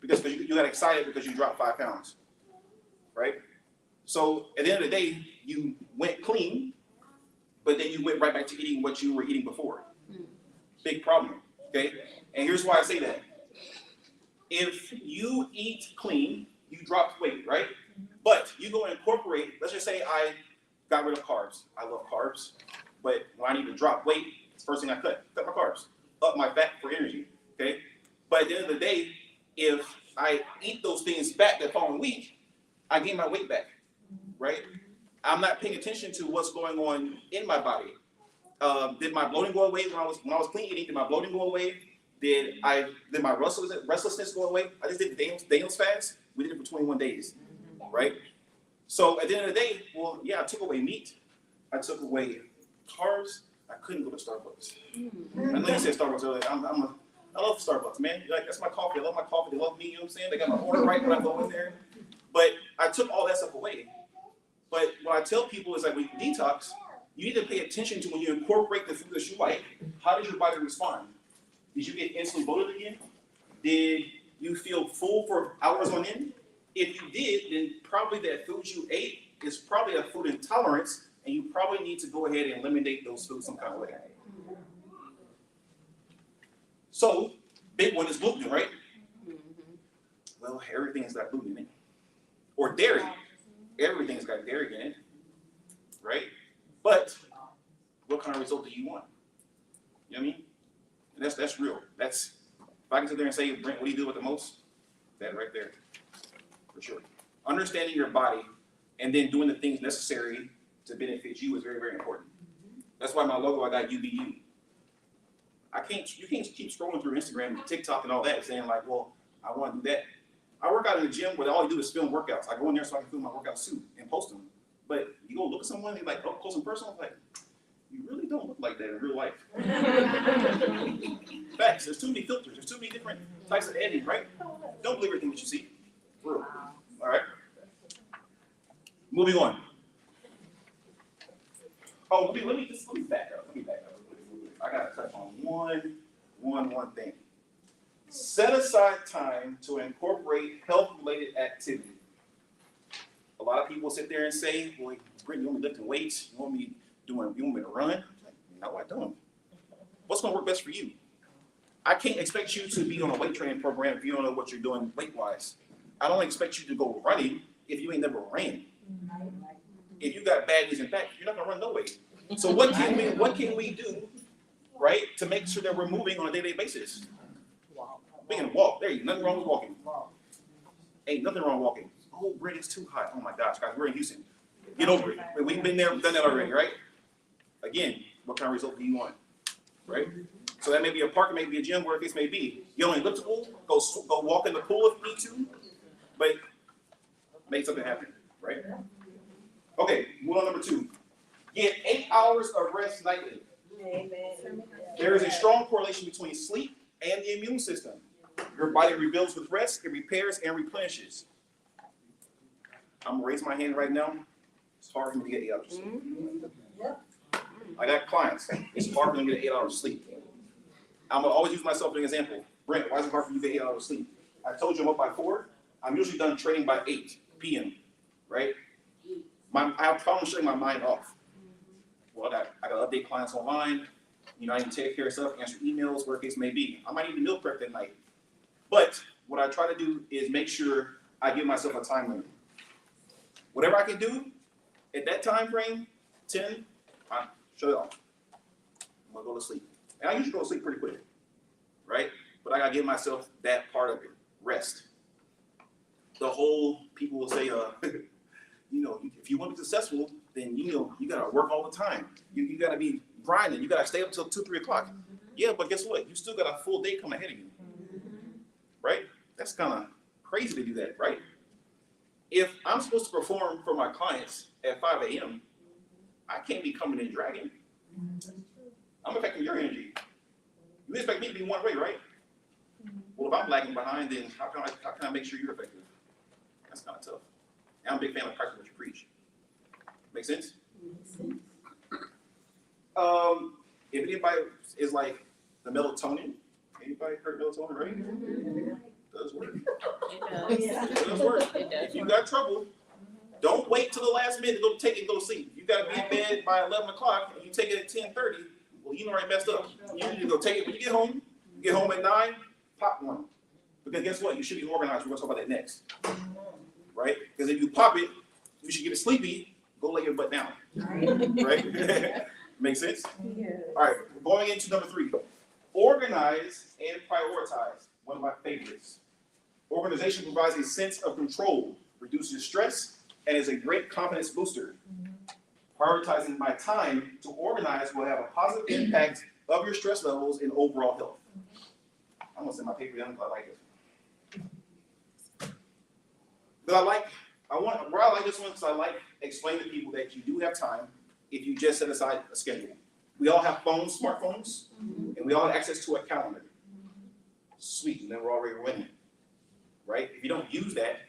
Because you got excited because you dropped 5 pounds, right? So at the end of the day, you went clean, but then you went right back to eating what you were eating before. Big problem, okay? And here's why I say that. If you eat clean, you dropped weight, right? But you go and incorporate, let's just say I got rid of carbs. I love carbs, but when I need to drop weight, it's the first thing I cut my carbs, up my fat for energy, okay? But at the end of the day, if I eat those things back that following week, I gain my weight back, right? I'm not paying attention to what's going on in my body. Did my bloating go away when I was clean eating? Did my bloating go away? Did my restlessness go away? I just did the Daniel's fast. We did it for 21 days, right? So at the end of the day, well, yeah, I took away meat. I took away carbs. I couldn't go to Starbucks. I know you said Starbucks earlier. I love Starbucks, man. Like, that's my coffee. I love my coffee. They love me. You know what I'm saying? They got my order right when I go in there. But I took all that stuff away. But what I tell people is like, when you detox, you need to pay attention to when you incorporate the food that you like, how does your body respond? Did you get insulin bloated again? Did you feel full for hours on end? If you did, then probably that food you ate is probably a food intolerance, and you probably need to go ahead and eliminate those foods some kind of way. So, big one is gluten, right? Well, everything's got gluten in it. Or dairy. Everything's got dairy in it, right? But what kind of result do you want? You know what I mean? And that's real. That's, if I can sit there and say, Brent, what do you do with the most? That right there, for sure. Understanding your body and then doing the things necessary to benefit you is very, very important. That's why my logo, I got UBU. You can't keep scrolling through Instagram and TikTok and all that saying like, well, I want to do that. I work out in the gym where all you do is film workouts. I go in there so I can film my workouts too and post them. But you go look at someone, they're like up close and personal, like, you really don't look like that in real life. Facts, there's too many filters, there's too many different types of editing, right? Don't believe everything that you see. For real. All right. Moving on. Oh, let me back up. I gotta touch on one thing. Set aside time to incorporate health-related activity. A lot of people sit there and say, "Boy, Brent, you want me lifting weights? You want me to run?" I'm like, no, I don't. What's gonna work best for you? I can't expect you to be on a weight training program if you don't know what you're doing weight-wise. I don't expect you to go running if you ain't never ran. If you got bad knees and back, you're not gonna run no way. So what can we do, right, to make sure that we're moving on a day-to-day basis? We can walk. There you go. Nothing wrong with walking. Ain't nothing wrong with walking. Oh, Brent, it's too hot. Oh my gosh, guys, we're in Houston. Get over it. We've been there, done that already, right? Again, what kind of result do you want, right? So that may be a park, it may be a gym, wherever this may be. You only lift the pool, go walk in the pool if you need to, but make something happen, right? Okay, move on number 2. Get 8 hours of rest nightly. Amen. There is a strong correlation between sleep and the immune system. Your body rebuilds with rest, it repairs and replenishes. I'm gonna raise my hand right now. It's hard for me to get 8 hours of sleep. I got clients. It's hard for them to get 8 hours of sleep. I'm gonna always use myself as an example. Brent, why is it hard for you to get 8 hours of sleep? I told you I'm up by 4. I'm usually done training by 8 p.m. Right? I have problems shutting my mind off. Well, I got to update clients online. You know, I need to take care of stuff, answer emails, whatever the case may be. I might need to meal prep that night. But what I try to do is make sure I give myself a time limit. Whatever I can do at that time frame, 10, I shut it off. I'm gonna go to sleep. And I usually go to sleep pretty quick, right? But I gotta give myself that part of it, rest. The whole, people will say, you know, if you want to be successful, then you know, you gotta work all the time. You gotta be grinding, you gotta stay up till 2, 3 o'clock. Yeah, but guess what? You still got a full day coming ahead of you, right? That's kind of crazy to do that, right? If I'm supposed to perform for my clients at 5 a.m., I can't be coming in dragging. I'm affecting your energy. You expect me to be one way, right? Well, if I'm lagging behind, then how can I make sure you're effective? That's kind of tough. And I'm a big fan of practice what you preach. Make sense? If anybody is like the melatonin, anybody heard melatonin, right? Does work. It does work. If you got trouble, don't wait till the last minute to go take it and go to sleep. You gotta be in bed by 11 o'clock and you take it at 10:30. Well, you already messed up. You need to go take it when you get home. You get home at 9, pop one. Because guess what? You should be organized. We're gonna talk about that next. Right? Because if you pop it, you should get sleepy, go lay your butt down. Right? Make sense? All right, we're going into number 3. Organize and prioritize. One of my favorites. Organization provides a sense of control, reduces stress, and is a great confidence booster. Prioritizing my time to organize will have a positive impact of your stress levels and overall health. I'm gonna send my paper down because I like it. But I like this one because I like explaining to people that you do have time if you just set aside a schedule. We all have phones, smartphones, and we all have access to a calendar. Sweet, and then we're already winning, right? If you don't use that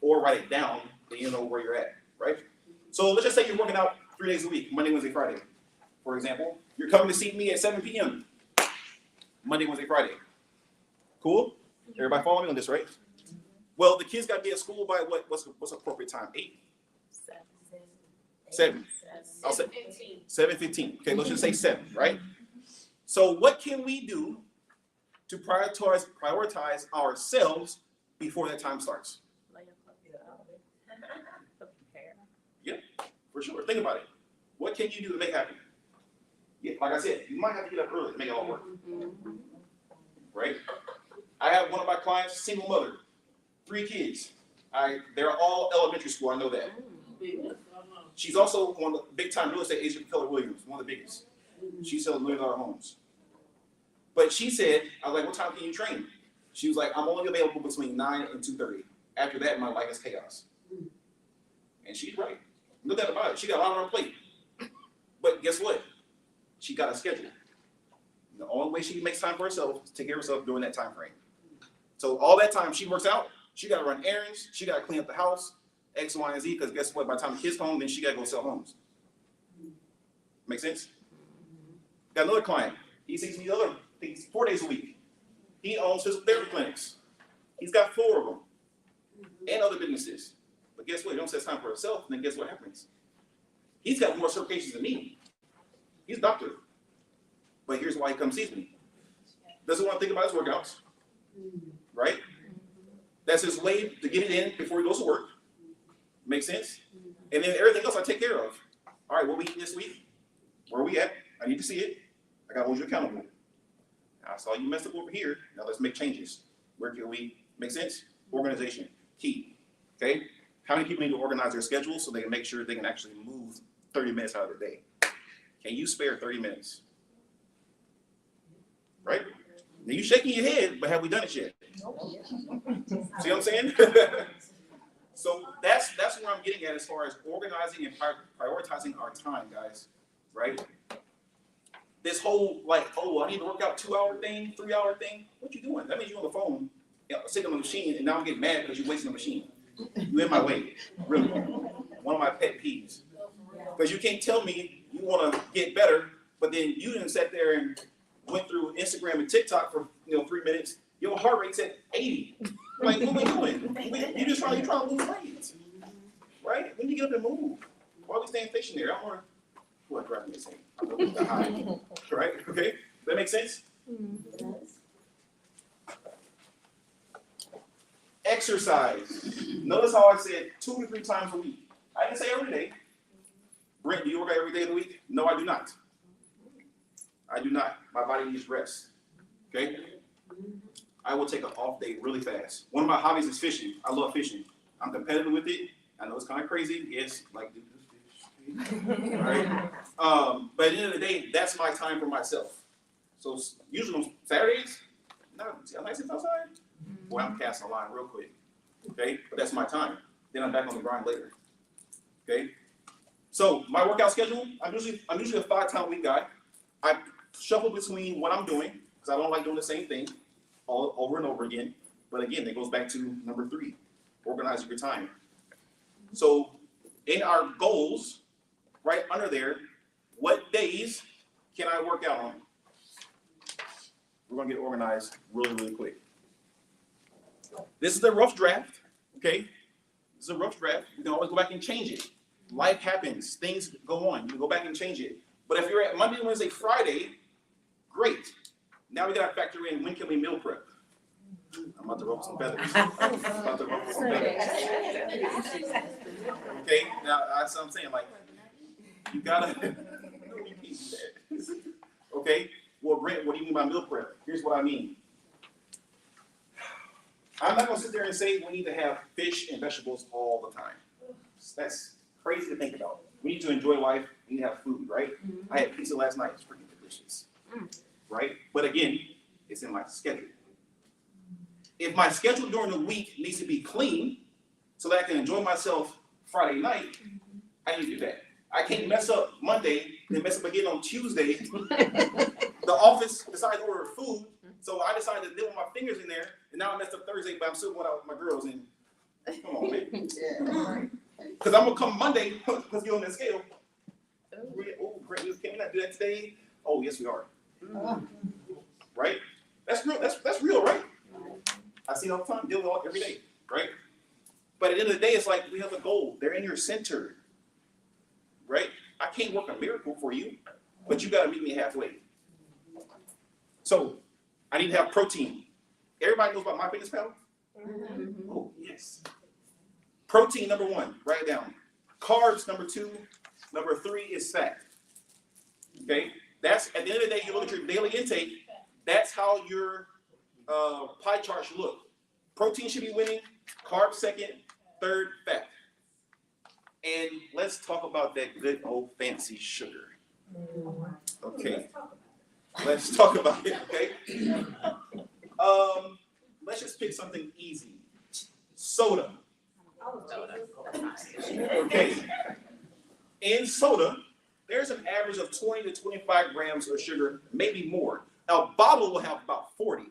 or write it down, then you know where you're at, right? So let's just say you're working out 3 days a week, Monday, Wednesday, Friday. For example, you're coming to see me at 7 p.m. Monday, Wednesday, Friday. Cool? Everybody follow me on this, right? Well, the kids got to be at school by what's appropriate time? 8? 7. I'll say 7:15. Okay, let's just say 7, right? So what can we do to prioritize ourselves before that time starts? Yeah, for sure. Think about it. What can you do to make it happen? Yeah, like I said, you might have to get up early to make it all work. Right? I have one of my clients, single mother, 3 kids. They're all elementary school, I know that. She's also one of the big-time real estate agent, Keller Williams, one of the biggest. She sells $1 million homes. But she said, I was like, what time can you train? She was like, I'm only available between 9 and 2:30. After that, my life is chaos. And she's right. No doubt about it. She got a lot on her plate. But guess what? She got a schedule. The only way she makes time for herself is to take care of herself during that time frame. So all that time she works out, she got to run errands, she got to clean up the house, X, Y, and Z, because guess what? By the time the kids home, then she got to go sell homes. Make sense? Got another client. He sees me other things 4 days a week. He owns physical therapy clinics. He's got 4 of them and other businesses. But guess what? He don't set time for himself, and then guess what happens? He's got more certifications than me. He's a doctor. But here's why he comes see me. Doesn't want to think about his workouts. Right? That's his way to get it in before he goes to work. Make sense? And then everything else I take care of. All right, what we eating this week? Where are we at? I need to see it. I got to hold you accountable. I saw you messed up over here. Now let's make changes. Where can we make sense? Organization, key. Okay? How many people need to organize their schedule so they can make sure they can actually move 30 minutes out of their day? Can you spare 30 minutes? Right? Now you shaking your head, but have we done it yet? See what I'm saying? So that's where I'm getting at as far as organizing and prioritizing our time, guys. Right? This whole like, oh, I need to work out 2-hour thing, 3-hour thing. What you doing? That means you're on the phone, sitting on the machine, and now I'm getting mad because you're wasting the machine. You in my way, really. One of my pet peeves. Because you can't tell me you want to get better, but then you didn't sit there and went through Instagram and TikTok for 3 minutes. Your heart rate's at 80. Like, what are we doing? You're trying to lose weight, right? When you get up and move, why are we staying stationary? I want to. What driving me insane? I'm going to high, right? Okay, does that make sense? Exercise. Notice how I said 2 to 3 times a week. I didn't say every day. Brent, do you work out every day of the week? No, I do not. I do not. My body needs rest. Okay? I will take an off day really fast. One of my hobbies is fishing. I love fishing. I'm competitive with it. I know it's kind of crazy. Yes, like do this fish. Right? But at the end of the day, that's my time for myself. So usually on Saturdays, see how nice it's outside? Boy, I'm casting a line real quick. Okay? But that's my time. Then I'm back on the grind later. Okay? So my workout schedule, I'm usually a 5-time-a-week guy. I shuffle between what I'm doing, because I don't like doing the same thing all over and over again. But again, it goes back to number 3, organizing your time. So in our goals, right under there, what days can I work out on? We're gonna get organized really, really quick. This is a rough draft, okay? This is a rough draft. You can always go back and change it. Life happens, things go on. You can go back and change it. But if you're at Monday, Wednesday, Friday, great. Now we gotta factor in when can we meal prep. I'm about to ruffle some feathers. Okay, now that's what I'm saying. Like, you gotta. No, you can't do that. Okay. Well, Brent, what do you mean by meal prep? Here's what I mean. I'm not gonna sit there and say we need to have fish and vegetables all the time. That's crazy to think about. We need to enjoy life. We need to have food, right? I had pizza last night. It's freaking delicious, right? But again, it's in my schedule. If my schedule during the week needs to be clean so that I can enjoy myself Friday night, I need to do that. I can't mess up Monday, then mess up again on Tuesday. The office decided to order food, so I decided to dip my fingers in there, and now I messed up Thursday, but I'm still going out with my girls, and come on, man. Because I'm going to come Monday, let's get on that scale. Oh, great, can we not do that today? Oh, yes, we are. Right? That's real, that's real, right? I see it all the time, deal with it every day, right? But at the end of the day, it's like we have a goal. They're in your center, right? I can't work a miracle for you, but you got to meet me halfway. So I need to have protein. Everybody knows about MyFitnessPal? Oh, yes. Protein, number 1, write it down. Carbs, number 2. Number 3 is fat. Okay? That's, at the end of the day, you look at your daily intake, that's how your pie chart should look. Protein should be winning, carbs second, third, fat. And let's talk about that good old fancy sugar. Okay. Let's talk about it, okay? Let's just pick something easy. Soda. Okay. In soda, there's an average of 20 to 25 grams of sugar, maybe more. A bottle will have about 40.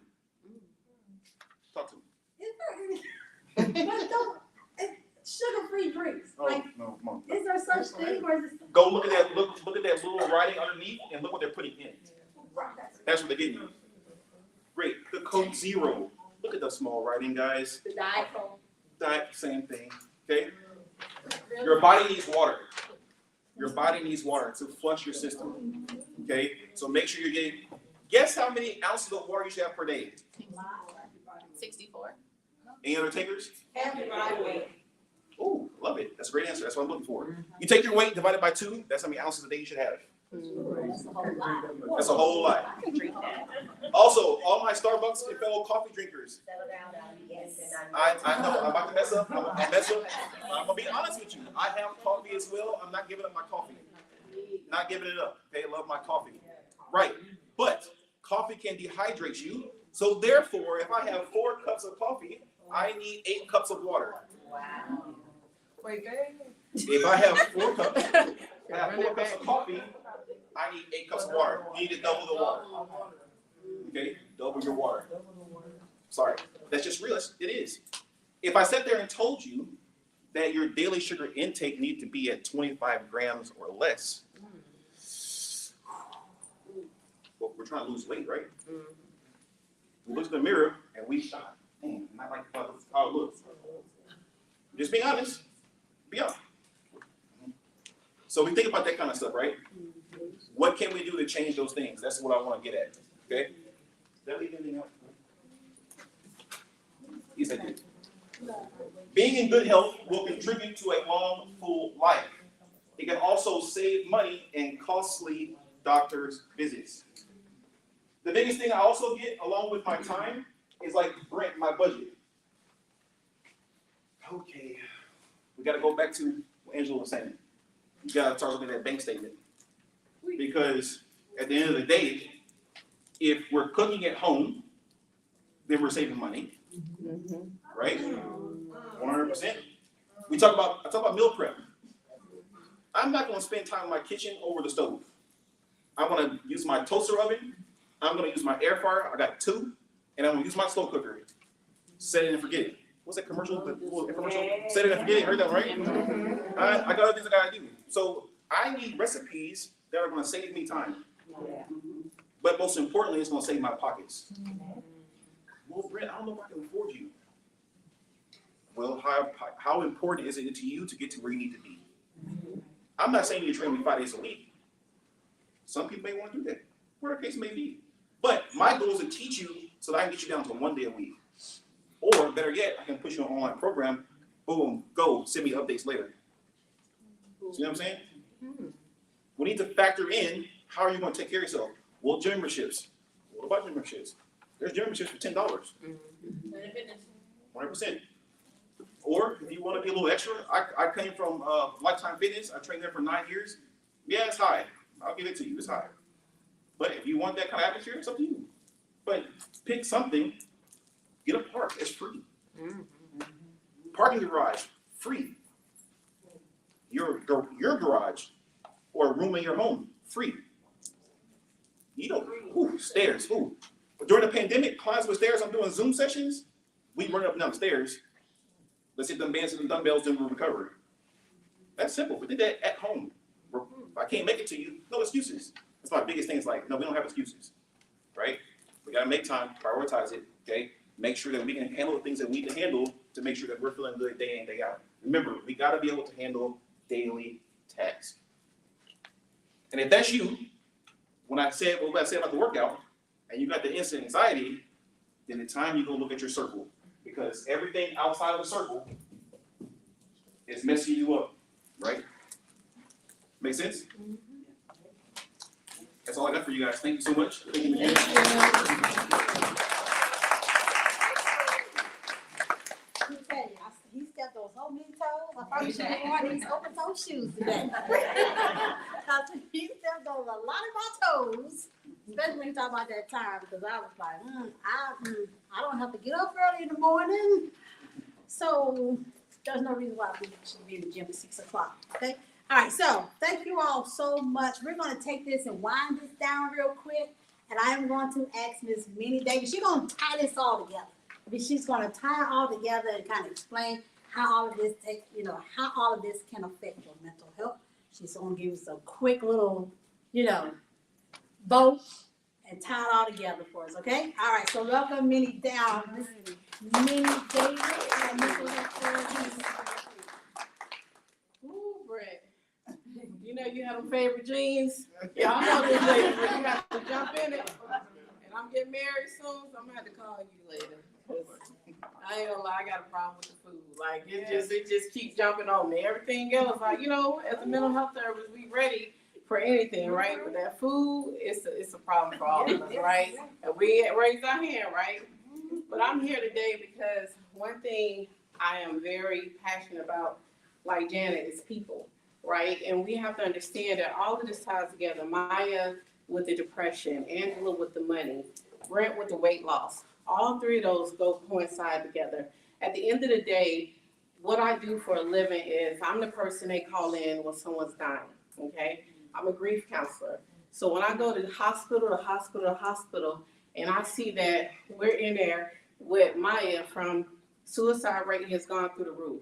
Talk to me. Sugar-free drinks. Oh, Like, no, come on. is there such thing, or is it? Go look at that. Look at that little writing underneath, and look what they're putting in. That's what they're getting you. Great. The Coke Zero. Look at the small writing, guys. The Diet Coke. Diet, same thing. Okay. Your body needs water. Your body needs water to flush your system. Okay. So make sure you're getting. Guess how many ounces of water you should have per day? 64. Any other takers? Everybody. Oh, love it. That's a great answer. That's what I'm looking for. You take your weight divided by 2. That's how many ounces a day you should have. That's a whole lot. I can drink that. Also, all my Starbucks and fellow coffee drinkers. Yes. I know I'm about to mess up. I'm gonna be honest with you. I have coffee as well. I'm not giving up my coffee. Not giving it up. Okay, I love my coffee. Right. But coffee can dehydrate you. So therefore, if I have 4 cups of coffee, I need 8 cups of water. Wow. Wait, baby. If I have 4 cups, of coffee, I need 8 cups of water. You need to double the water. Okay, double your water. Sorry, that's just real. It is. If I sat there and told you that your daily sugar intake needs to be at 25 grams or less, well, we're trying to lose weight, right? We look in the mirror and we shot. Man, not like how it looks. Just being honest. Be honest. So we think about that kind of stuff, right? What can we do to change those things? That's what I want to get at. Okay? Did that leave anything out? Yes, I did. Being in good health will contribute to a long, full life. It can also save money in costly doctor's visits. The biggest thing I also get along with my time is like rent, my budget. Okay, we gotta go back to what Angela was saying. You gotta start looking at that bank statement. Because at the end of the day, if we're cooking at home, then we're saving money, right? 100%. I talk about meal prep. I'm not gonna spend time in my kitchen over the stove. I wanna use my toaster oven, I'm gonna use my air fryer, I got 2, and I'm gonna use my slow cooker. Set it and forget it. What's that commercial? The little infomercial? Set it and forget it, heard that, right? I got other things I gotta do. So I need recipes that are gonna save me time. But most importantly, it's gonna save my pockets. Well, Brent, I don't know if I can afford you. Well, how important is it to you to get to where you need to be? I'm not saying you train me 5 days a week. Some people may want to do that, whatever the case may be. But my goal is to teach you so that I can get you down to 1 day a week. Or better yet, I can push you on an online program, boom, go, send me updates later. See what I'm saying? We need to factor in how are you going to take care of yourself. Well, gym memberships. What about gym memberships? There's gym memberships for $10. 100%. Or if you want to be a little extra, I came from Lifetime Fitness. I trained there for 9 years. Yeah, it's high. I'll give it to you. It's high. But if you want that kind of atmosphere, it's up to you. But pick something. Get a park. It's free. Parking garage, free. Your garage or a room in your home, free. You know, stairs. During the pandemic, clients with stairs, I'm doing Zoom sessions. We run up and down the stairs. Let's hit them bands and them dumbbells, then we'll recover. That's simple. We did that at home. If I can't make it to you, no excuses. That's my biggest thing. Is like, no, we don't have excuses, right? We gotta make time, prioritize it, okay? Make sure that we can handle the things that we need to handle to make sure that we're feeling good day in, day out. Remember, we gotta be able to handle daily tasks. And if that's you, when I said what I said about the workout, and you got the instant anxiety, then it's time you go look at your circle. Because everything outside of the circle is messing you up, right? Make sense? That's all I got for you guys. Thank you so much. Thank you. He stepped on so many toes. I probably should have worn these open toe shoes today. Cause he stepped on a lot of my toes, especially when you talk about that time. Because I was like, I don't have to get up early in the morning, so there's no reason why we should be in the gym at 6 o'clock. Okay. All right. So thank you all so much. We're going to take this and wind this down real quick, and I am going to ask Miss Minnie Davis. She's going to tie this all together. She's going to tie it all together and kind of explain how all of this how all of this can affect your mental health. She's going to give us a quick little, bow and tie it all together for us, okay? All right, so welcome Minnie down. Miss Minnie Davis, our mental health therapist. Ooh, Brett. You know you have them favorite jeans. Y'all know this lady, but you have to jump in it. And I'm getting married soon, so I'm gonna have to call you later. 'Cause I ain't gonna lie, I got a problem with the food. Like it just keeps jumping on me. Everything else, like as a mental health therapist, we ready for anything, right? But that food, it's a problem for all of us, right? And we raise our hand, right? But I'm here today because one thing I am very passionate about, like Janet, is people, right? And we have to understand that all of this ties together. Maya with the depression, Angela with the money, Brent with the weight loss. All three of those go coincide together. At the end of the day, what I do for a living is I'm the person they call in when someone's dying, okay? I'm a grief counselor. So when I go to the hospital, and I see that we're in there with Maya from suicide rate has gone through the roof.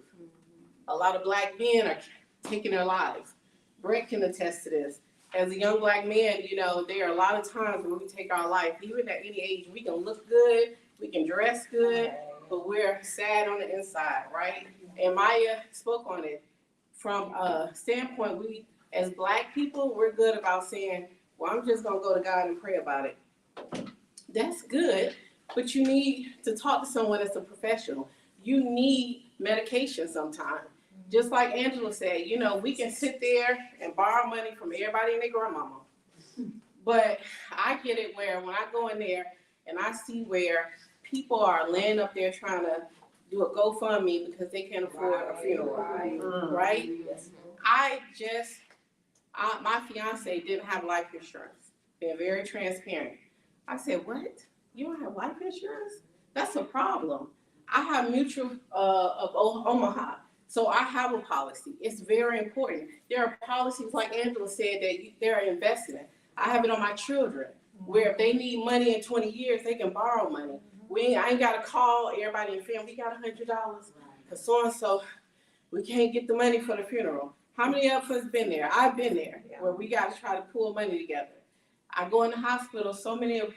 A lot of Black men are taking their lives. Brent can attest to this. As a young Black man, there are a lot of times when we take our life, even at any age, we can look good, we can dress good, but we're sad on the inside, right? And Maya spoke on it. From a standpoint, we, as Black people, we're good about saying, well, I'm just gonna go to God and pray about it. That's good, but you need to talk to someone that's a professional. You need medication sometimes. just like Angela said, you know, we can sit there and borrow money from everybody and their grandmama. But I get it where when I go in there and I see where people are laying up there trying to do a GoFundMe because they can't afford a funeral, right? My fiance didn't have life insurance. They're very transparent. I said, what? You don't have life insurance? That's a problem. I have Mutual of Omaha, so I have a policy. It's very important. There are policies, like Angela said, that they're investing in. I have it on my children, where if they need money in 20 years, they can borrow money. I ain't gotta call everybody in family, we got $100, cause so-and-so, we can't get the money for the funeral. How many of us been there? I've been there, where we gotta try to pull money together. I go in the hospital, so many of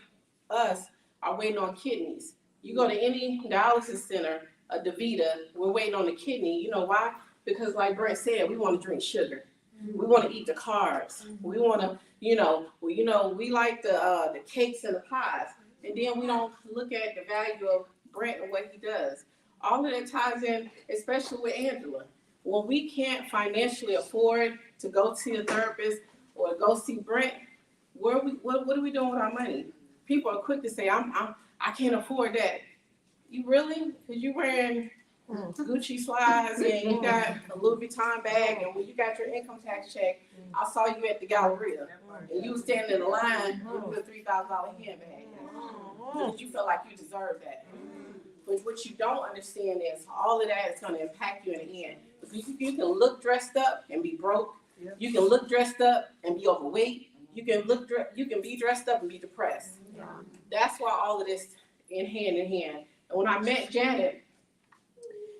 us are waiting on kidneys. You go to any dialysis center, a DaVita, we're waiting on the kidney. You know why? Because like Brent said, we wanna drink sugar. We wanna eat the carbs. We wanna, we like the cakes and the pies. And then we don't look at the value of Brent and what he does. All of that ties in, especially with Angela. When we can't financially afford to go see a therapist or go see Brent, what are we doing with our money? People are quick to say, I can't afford that. You really? Because you wearing Gucci slides and you got a Louis Vuitton bag, and when you got your income tax check, I saw you at the Galleria and you was standing in the line with a $3,000 handbag because you felt like you deserved that. But what you don't understand is all of that is going to impact you in the end. Because you can look dressed up and be broke. You can look dressed up and be overweight. You can be dressed up and be depressed. That's why all of this in hand. And when I met Janet,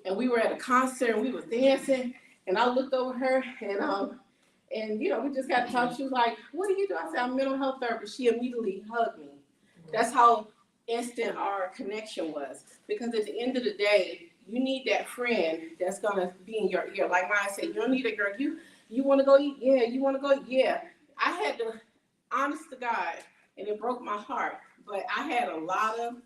and we were at a concert and we was dancing, and I looked over her and we just got to talk. She was like, "What do you do?" I said, "I'm a mental health therapist." She immediately hugged me. That's how instant our connection was. Because at the end of the day, you need that friend that's gonna be in your ear. Like mine said, you don't need a girl. You want to go eat? Yeah. You want to go? Yeah. I had to, honest to God, and it broke my heart. But I had a lot of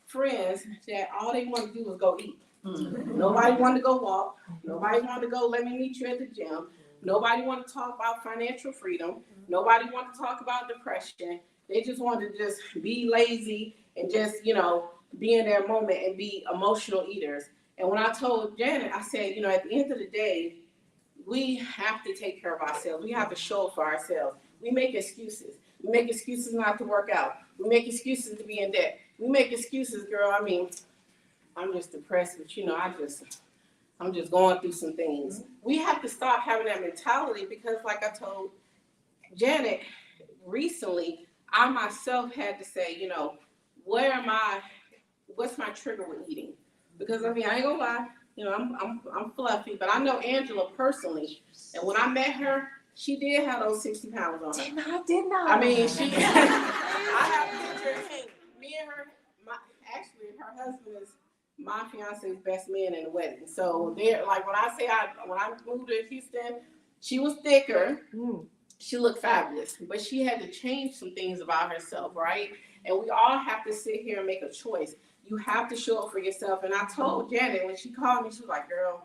friends that all they wanted to do was go eat. Nobody wanted to go walk. Nobody wanted to go, let me meet you at the gym. Nobody wanted to talk about financial freedom. Nobody wanted to talk about depression. They just wanted to just be lazy and just, be in their moment and be emotional eaters. And when I told Janet, I said, at the end of the day, we have to take care of ourselves. We have to show up for ourselves. We make excuses. We make excuses not to work out. We make excuses to be in debt. We make excuses, girl. I'm just depressed, but I'm just going through some things. We have to stop having that mentality because, like I told Janet recently, I myself had to say, what's my trigger with eating? Because I ain't gonna lie, I'm fluffy, but I know Angela personally, and when I met her, she did have those 60 pounds on her. Did not. I have pictures. Me and her, her husband is my fiance's best man in the wedding. So they're like, when I moved to Houston, she was thicker. She looked fabulous, but she had to change some things about herself, right? And we all have to sit here and make a choice. You have to show up for yourself. And I told Janet when she called me, she was like, "Girl,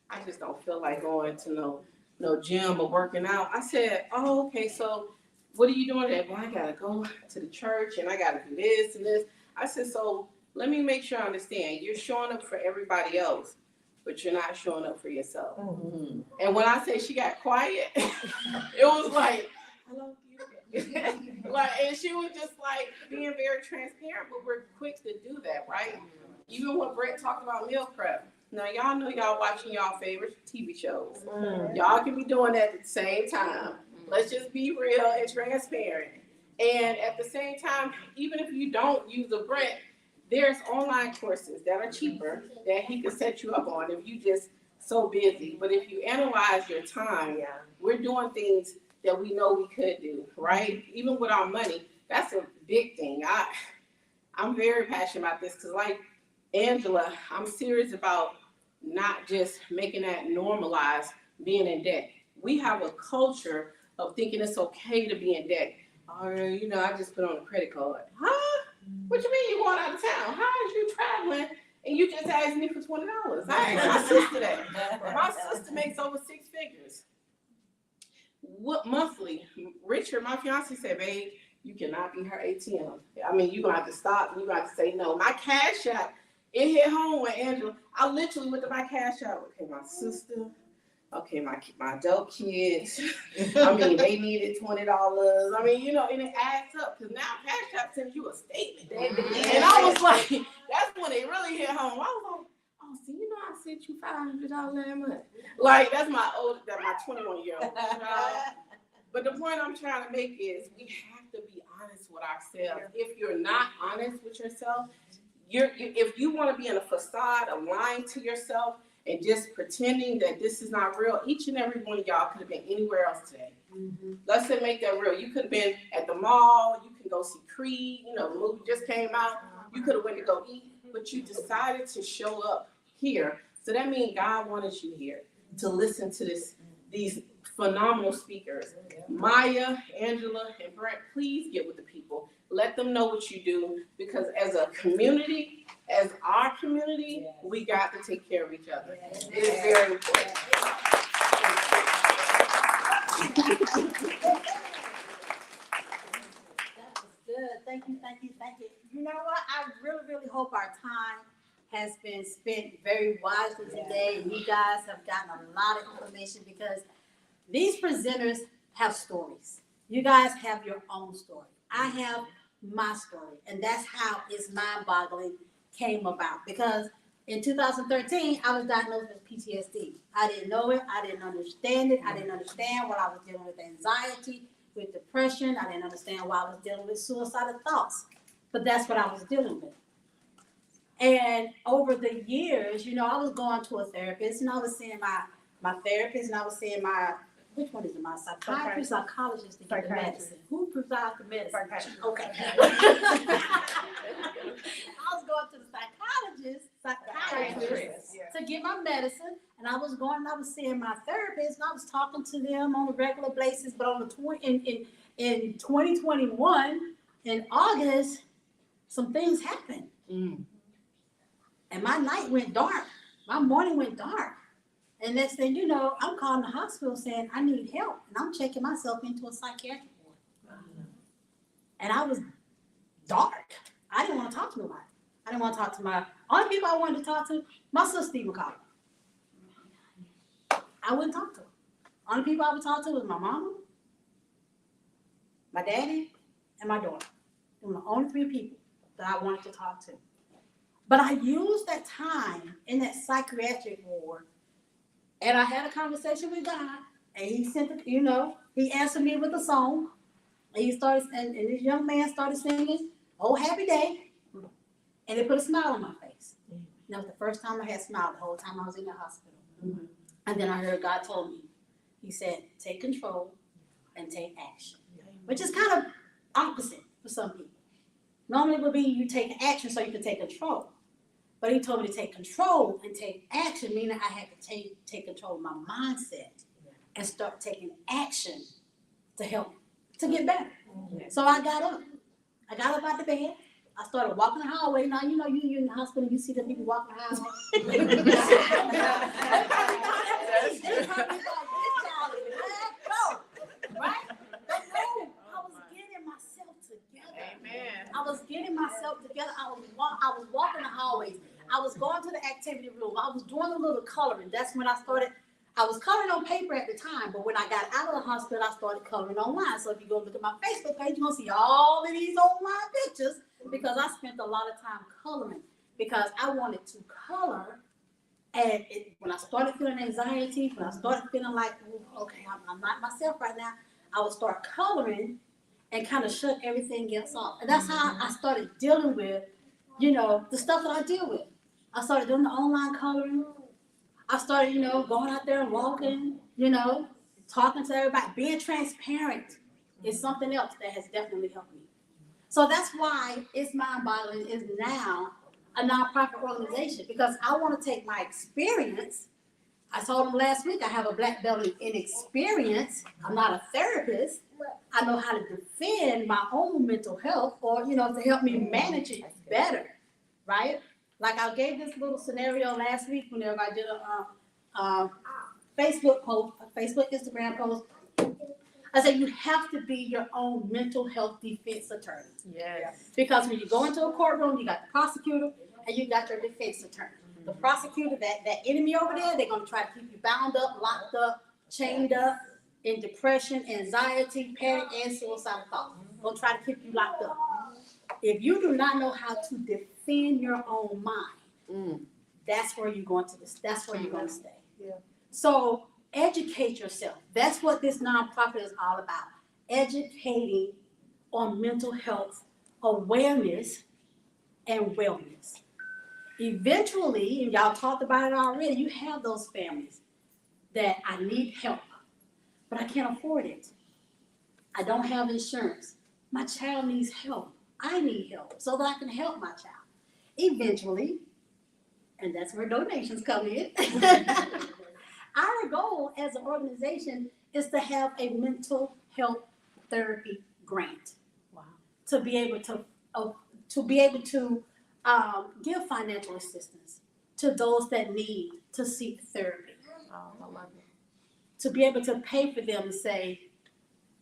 I just don't feel like going to no gym or working out." I said, "Oh, okay. So what are you doing today?" "Well, I gotta go to the church and I gotta do this and this." I said, "So let me make sure I understand. You're showing up for everybody else, but you're not showing up for yourself." And when I say she got quiet, it was like, "Hello." And she was just like being very transparent, but we're quick to do that, right? Even when Brett talked about meal prep. Now y'all know y'all watching y'all favorite TV shows. Y'all can be doing that at the same time. Let's just be real and transparent. And at the same time, even if you don't use a Brett, there's online courses that are cheaper that he can set you up on if you just so busy. But if you analyze your time, we're doing things that we know we could do, right? Even with our money, that's a big thing. I'm very passionate about this because like Angela, I'm serious about not just making that normalize being in debt. We have a culture of thinking it's okay to be in debt. "Oh, I just put on a credit card." Huh? What you mean you going out of town? How is you traveling and you just asked me for $20. I asked my sister that. My sister makes over 6 figures. What monthly? Richard, my fiance said, babe, you cannot be her ATM. I mean, you're gonna have to stop. You're gonna have to say no. My cash app, it hit home with Angela. I literally looked at my cash app. Okay, my sister. Okay, my adult kids. I mean, they needed $20. I mean, you know, and it adds up because now Cash App sends you a statement. And I was like, that's when it really hit home. I was like, oh, see, you know, I sent you $500 that month. Like, that's my 21-year-old. But the point I'm trying to make is we have to be honest with ourselves. If you're not honest with yourself, if you want to be in a facade of lying to yourself and just pretending that this is not real, each and every one of y'all could have been anywhere else today. Let's say make that real. You could have been at the mall. You can go see Creed. You know, the movie just came out. You could have went to go eat, but you decided to show up here. So that means God wanted you here to listen to these phenomenal speakers. Maya, Angela, and Brent, please get with the people. Let them know what you do, because as a community, as our community, we got to take care of each other. It is very important. That was good. Thank you. You know what? I really hope our time has been spent very wisely today, and you guys have gotten a lot of information, because these presenters have stories. You guys have your own story. I have my story, and that's how It's Mind-Boggling came about. Because in 2013, I was diagnosed with PTSD. I didn't know it. I didn't understand it. I didn't understand what I was dealing with, anxiety, with depression. I didn't understand why I was dealing with suicidal thoughts. But that's what I was dealing with. And over the years, you know, I was going to a therapist, and I was seeing my therapist, and I was seeing which one is it? My psychiatrist, psychologist to get the medicine. Who provides the medicine? Okay. I was going to the psychiatrist to get my medicine, and I was seeing my therapist, and I was talking to them on a regular basis. But on in 2021, in August, some things happened, and my night went dark. My morning went dark. And next thing you know, I'm calling the hospital saying I need help, and I'm checking myself into a psychiatric ward. And I was dark. I didn't want to talk to nobody. I didn't want to talk to only people I wanted to talk to, my sister Stephen Collins. I wouldn't talk to her. Only people I would talk to was my mama, my daddy, and my daughter. They were the only 3 people that I wanted to talk to. But I used that time in that psychiatric ward, and I had a conversation with God, and he he answered me with a song. And he started, and this young man started singing, "Oh Happy Day," and it put a smile on my face. And that was the first time I had smiled the whole time I was in the hospital. And then I heard God told me, he said, take control and take action, which is kind of opposite for some people. Normally it would be you take action so you can take control. But he told me to take control and take action, meaning I had to take control of my mindset and start taking action to help to get better. So I got up. I got up out the bed. I started walking the hallway. Now, you know, you're in the hospital, you see the people walking the hallway. Right? But no, I was getting myself together. Amen. I was getting myself together. I was walking the hallways. I was going to the activity room. I was doing a little coloring. That's when I started. I was coloring on paper at the time, but when I got out of the hospital, I started coloring online. So if you go look at my Facebook page, you're going to see all of these online pictures, because I spent a lot of time coloring, because I wanted to color. And when I started feeling anxiety, when I started feeling like, okay, I'm not myself right now, I would start coloring and kind of shut everything else off. And that's how I started dealing with, you know, the stuff that I deal with. I started doing the online coloring. I started, you know, going out there and walking, you know, talking to everybody. Being transparent is something else that has definitely helped me. So that's why It's Mind-Boggling is now a nonprofit organization, because I want to take my experience. I told them last week I have a black belt in experience. I'm not a therapist. I know how to defend my own mental health, or, you know, to help me manage it better, right? Like I gave this little scenario last week whenever I did a Facebook post, a Facebook, Instagram post. I said you have to be your own mental health defense attorney. Yes. Because when you go into a courtroom, you got the prosecutor and you got your defense attorney. The prosecutor, that enemy over there, they're gonna try to keep you bound up, locked up, chained up, in depression, anxiety, panic, and suicidal thoughts. Gonna try to keep you locked up. If you do not know how to defend your own mind, that's where you're going to. That's where you're going to stay. Yeah. So educate yourself. That's what this nonprofit is all about. Educating on mental health awareness and wellness. Eventually, and y'all talked about it already, you have those families that I need help, but I can't afford it. I don't have insurance. My child needs help. I need help so that I can help my child. Eventually, and that's where donations come in. Our goal as an organization is to have a mental health therapy grant. Wow. To be able to give financial assistance to those that need to seek therapy. Oh, I love it. To be able to pay for them and say,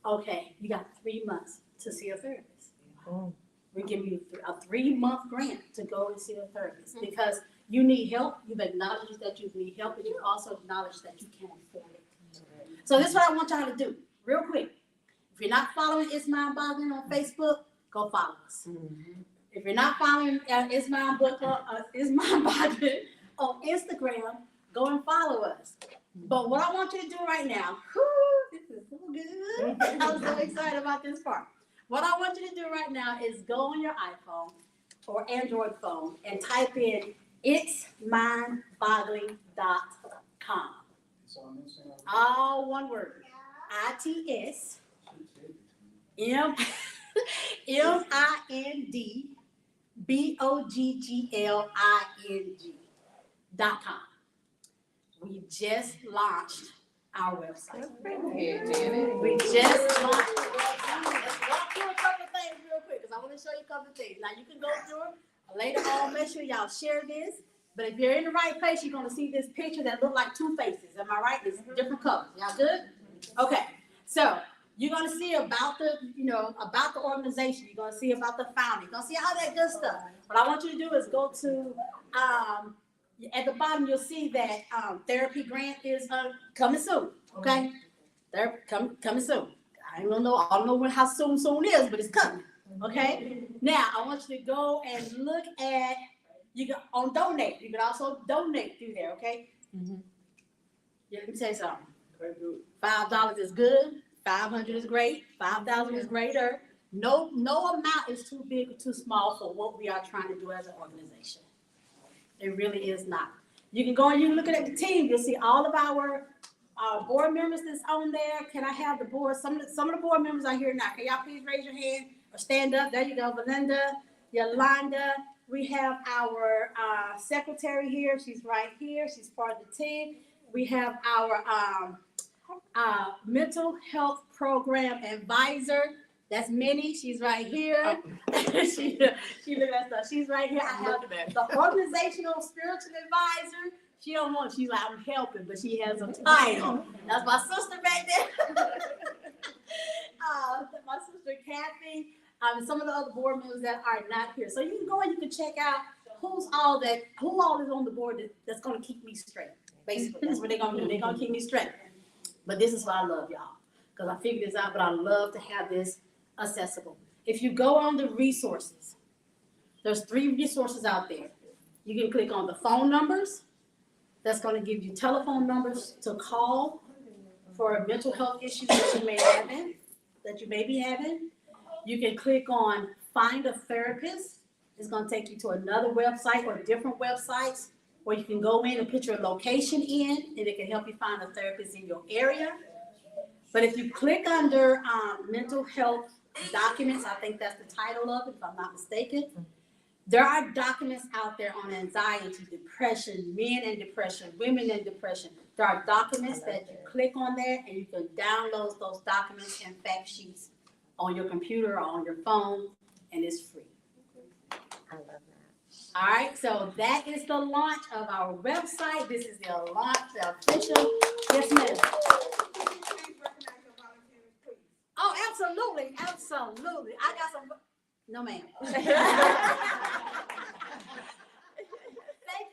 okay, you got 3 months to see a therapist. We're giving you a 3-month grant to go and see a therapist because you need help. You've acknowledged that you need help, but you also acknowledge that you can't afford it. So this is what I want y'all to do, real quick. If you're not following It's Mind Boggling on Facebook, go follow us. If you're not following It's Mind Boggling on Instagram, go and follow us. But what I want you to do right now, this is so good. I'm so excited about this part. What I want you to do right now is go on your iPhone or Android phone and type in itsmindboggling.com. All one word. ITSMindboggling.com. We just launched our website. We just launched the website. Let's walk through a couple of things real quick because I want to show you a couple of things. Now you can go through it later on. Make sure y'all share this. But if you're in the right place, you're going to see this picture that look like two faces. Am I right? It's different colors. Y'all good? Okay. So you're going to see about the organization. You're going to see about the founder. You're going to see all that good stuff. What I want you to do is go to at the bottom, you'll see that therapy grant is coming soon. Okay, they're coming soon. I don't know how soon is, but it's coming. Okay. Now I want you to go and look at on donate. You can also donate through there. Okay. Yeah, let me tell you something. $5 is good. 500 is great. 5,000 is greater. No amount is too big or too small for what we are trying to do as an organization. It really is not. You can go and you can look at the team. You'll see all of our board members that's on there. Can I have the board? Some of the board members are here now. Can y'all please raise your hand or stand up? There you go. Belinda, Yolanda. We have our secretary here. She's right here. She's part of the team. We have our mental health program advisor. That's Minnie. She's right here. she look at stuff. She's right here. I have the organizational spiritual advisor. She don't want. She's like, I'm helping, but she has a title. That's my sister back there. My sister Kathy. Some of the other board members that are not here. So you can go and you can check out who all is on the board that's going to keep me straight. Basically, that's what they're going to do. They're going to keep me straight. But this is why I love y'all, because I figured this out. But I love to have this accessible. If you go on the resources, there's 3 resources out there. You can click on the phone numbers. That's going to give you telephone numbers to call for mental health issues that you may be having. You can click on find a therapist. It's going to take you to another website or different websites where you can go in and put your location in, and it can help you find a therapist in your area. But if you click under mental health documents, I think that's the title of it, if I'm not mistaken. There are documents out there on anxiety, depression, men and depression, women and depression. There are documents that you click on there and you can download those documents and fact sheets on your computer or on your phone, and it's free. I love that. All right, so that is the launch of our website. This is the launch, the official. Yes, ma'am. Please recognize your volunteers, please. Oh, absolutely, absolutely. I got some, no ma'am. Thank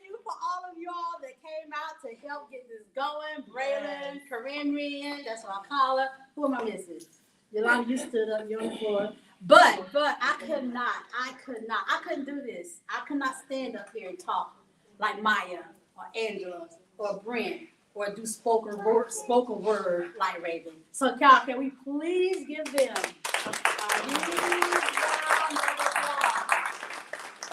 you for all of y'all that came out to help get this going. Braylon, Corinne Ryan, that's what I call her. Who am I missing? Yolanda, you stood up, you're on the floor. But I couldn't do this. I could not stand up here and talk like Maya or Angela or Brent or do spoken word like Raven. So y'all, can we please give them a huge round of applause?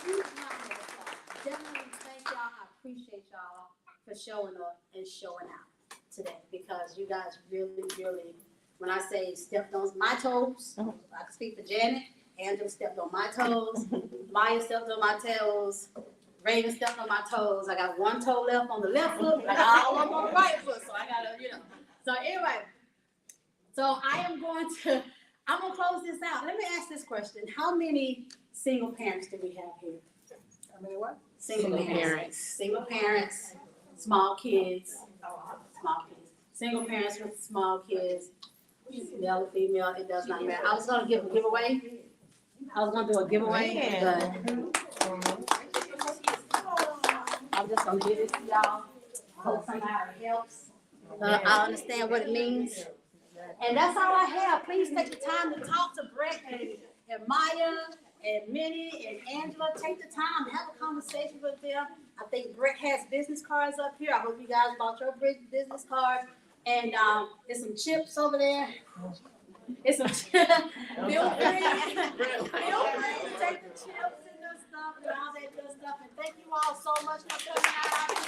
Huge round of applause. Definitely thank y'all. I appreciate y'all for showing up and showing out today because you guys really, really, when I say stepped on my toes, I can speak for Janet. Angela stepped on my toes. Maya stepped on my toes. Raven stepped on my toes. I got one toe left on the left foot. I got all of them on the right foot. So I gotta, So anyway, I'm gonna close this out. Let me ask this question. How many single parents do we have here? How many what? Single parents. Single parents, small kids. Single parents with small kids. Male or female, it does not matter. I was gonna give a giveaway. I'm just gonna give it to y'all. Hope somehow it helps. I understand what it means. And that's all I have. Please take the time to talk to Brett and Maya and Minnie and Angela. Take the time, have a conversation with them. I think Brett has business cards up here. I hope you guys bought your business cards. And there's some chips over there. It's some chips. Feel free to take the chips and the stuff and all that good stuff. And thank you all so much for coming out.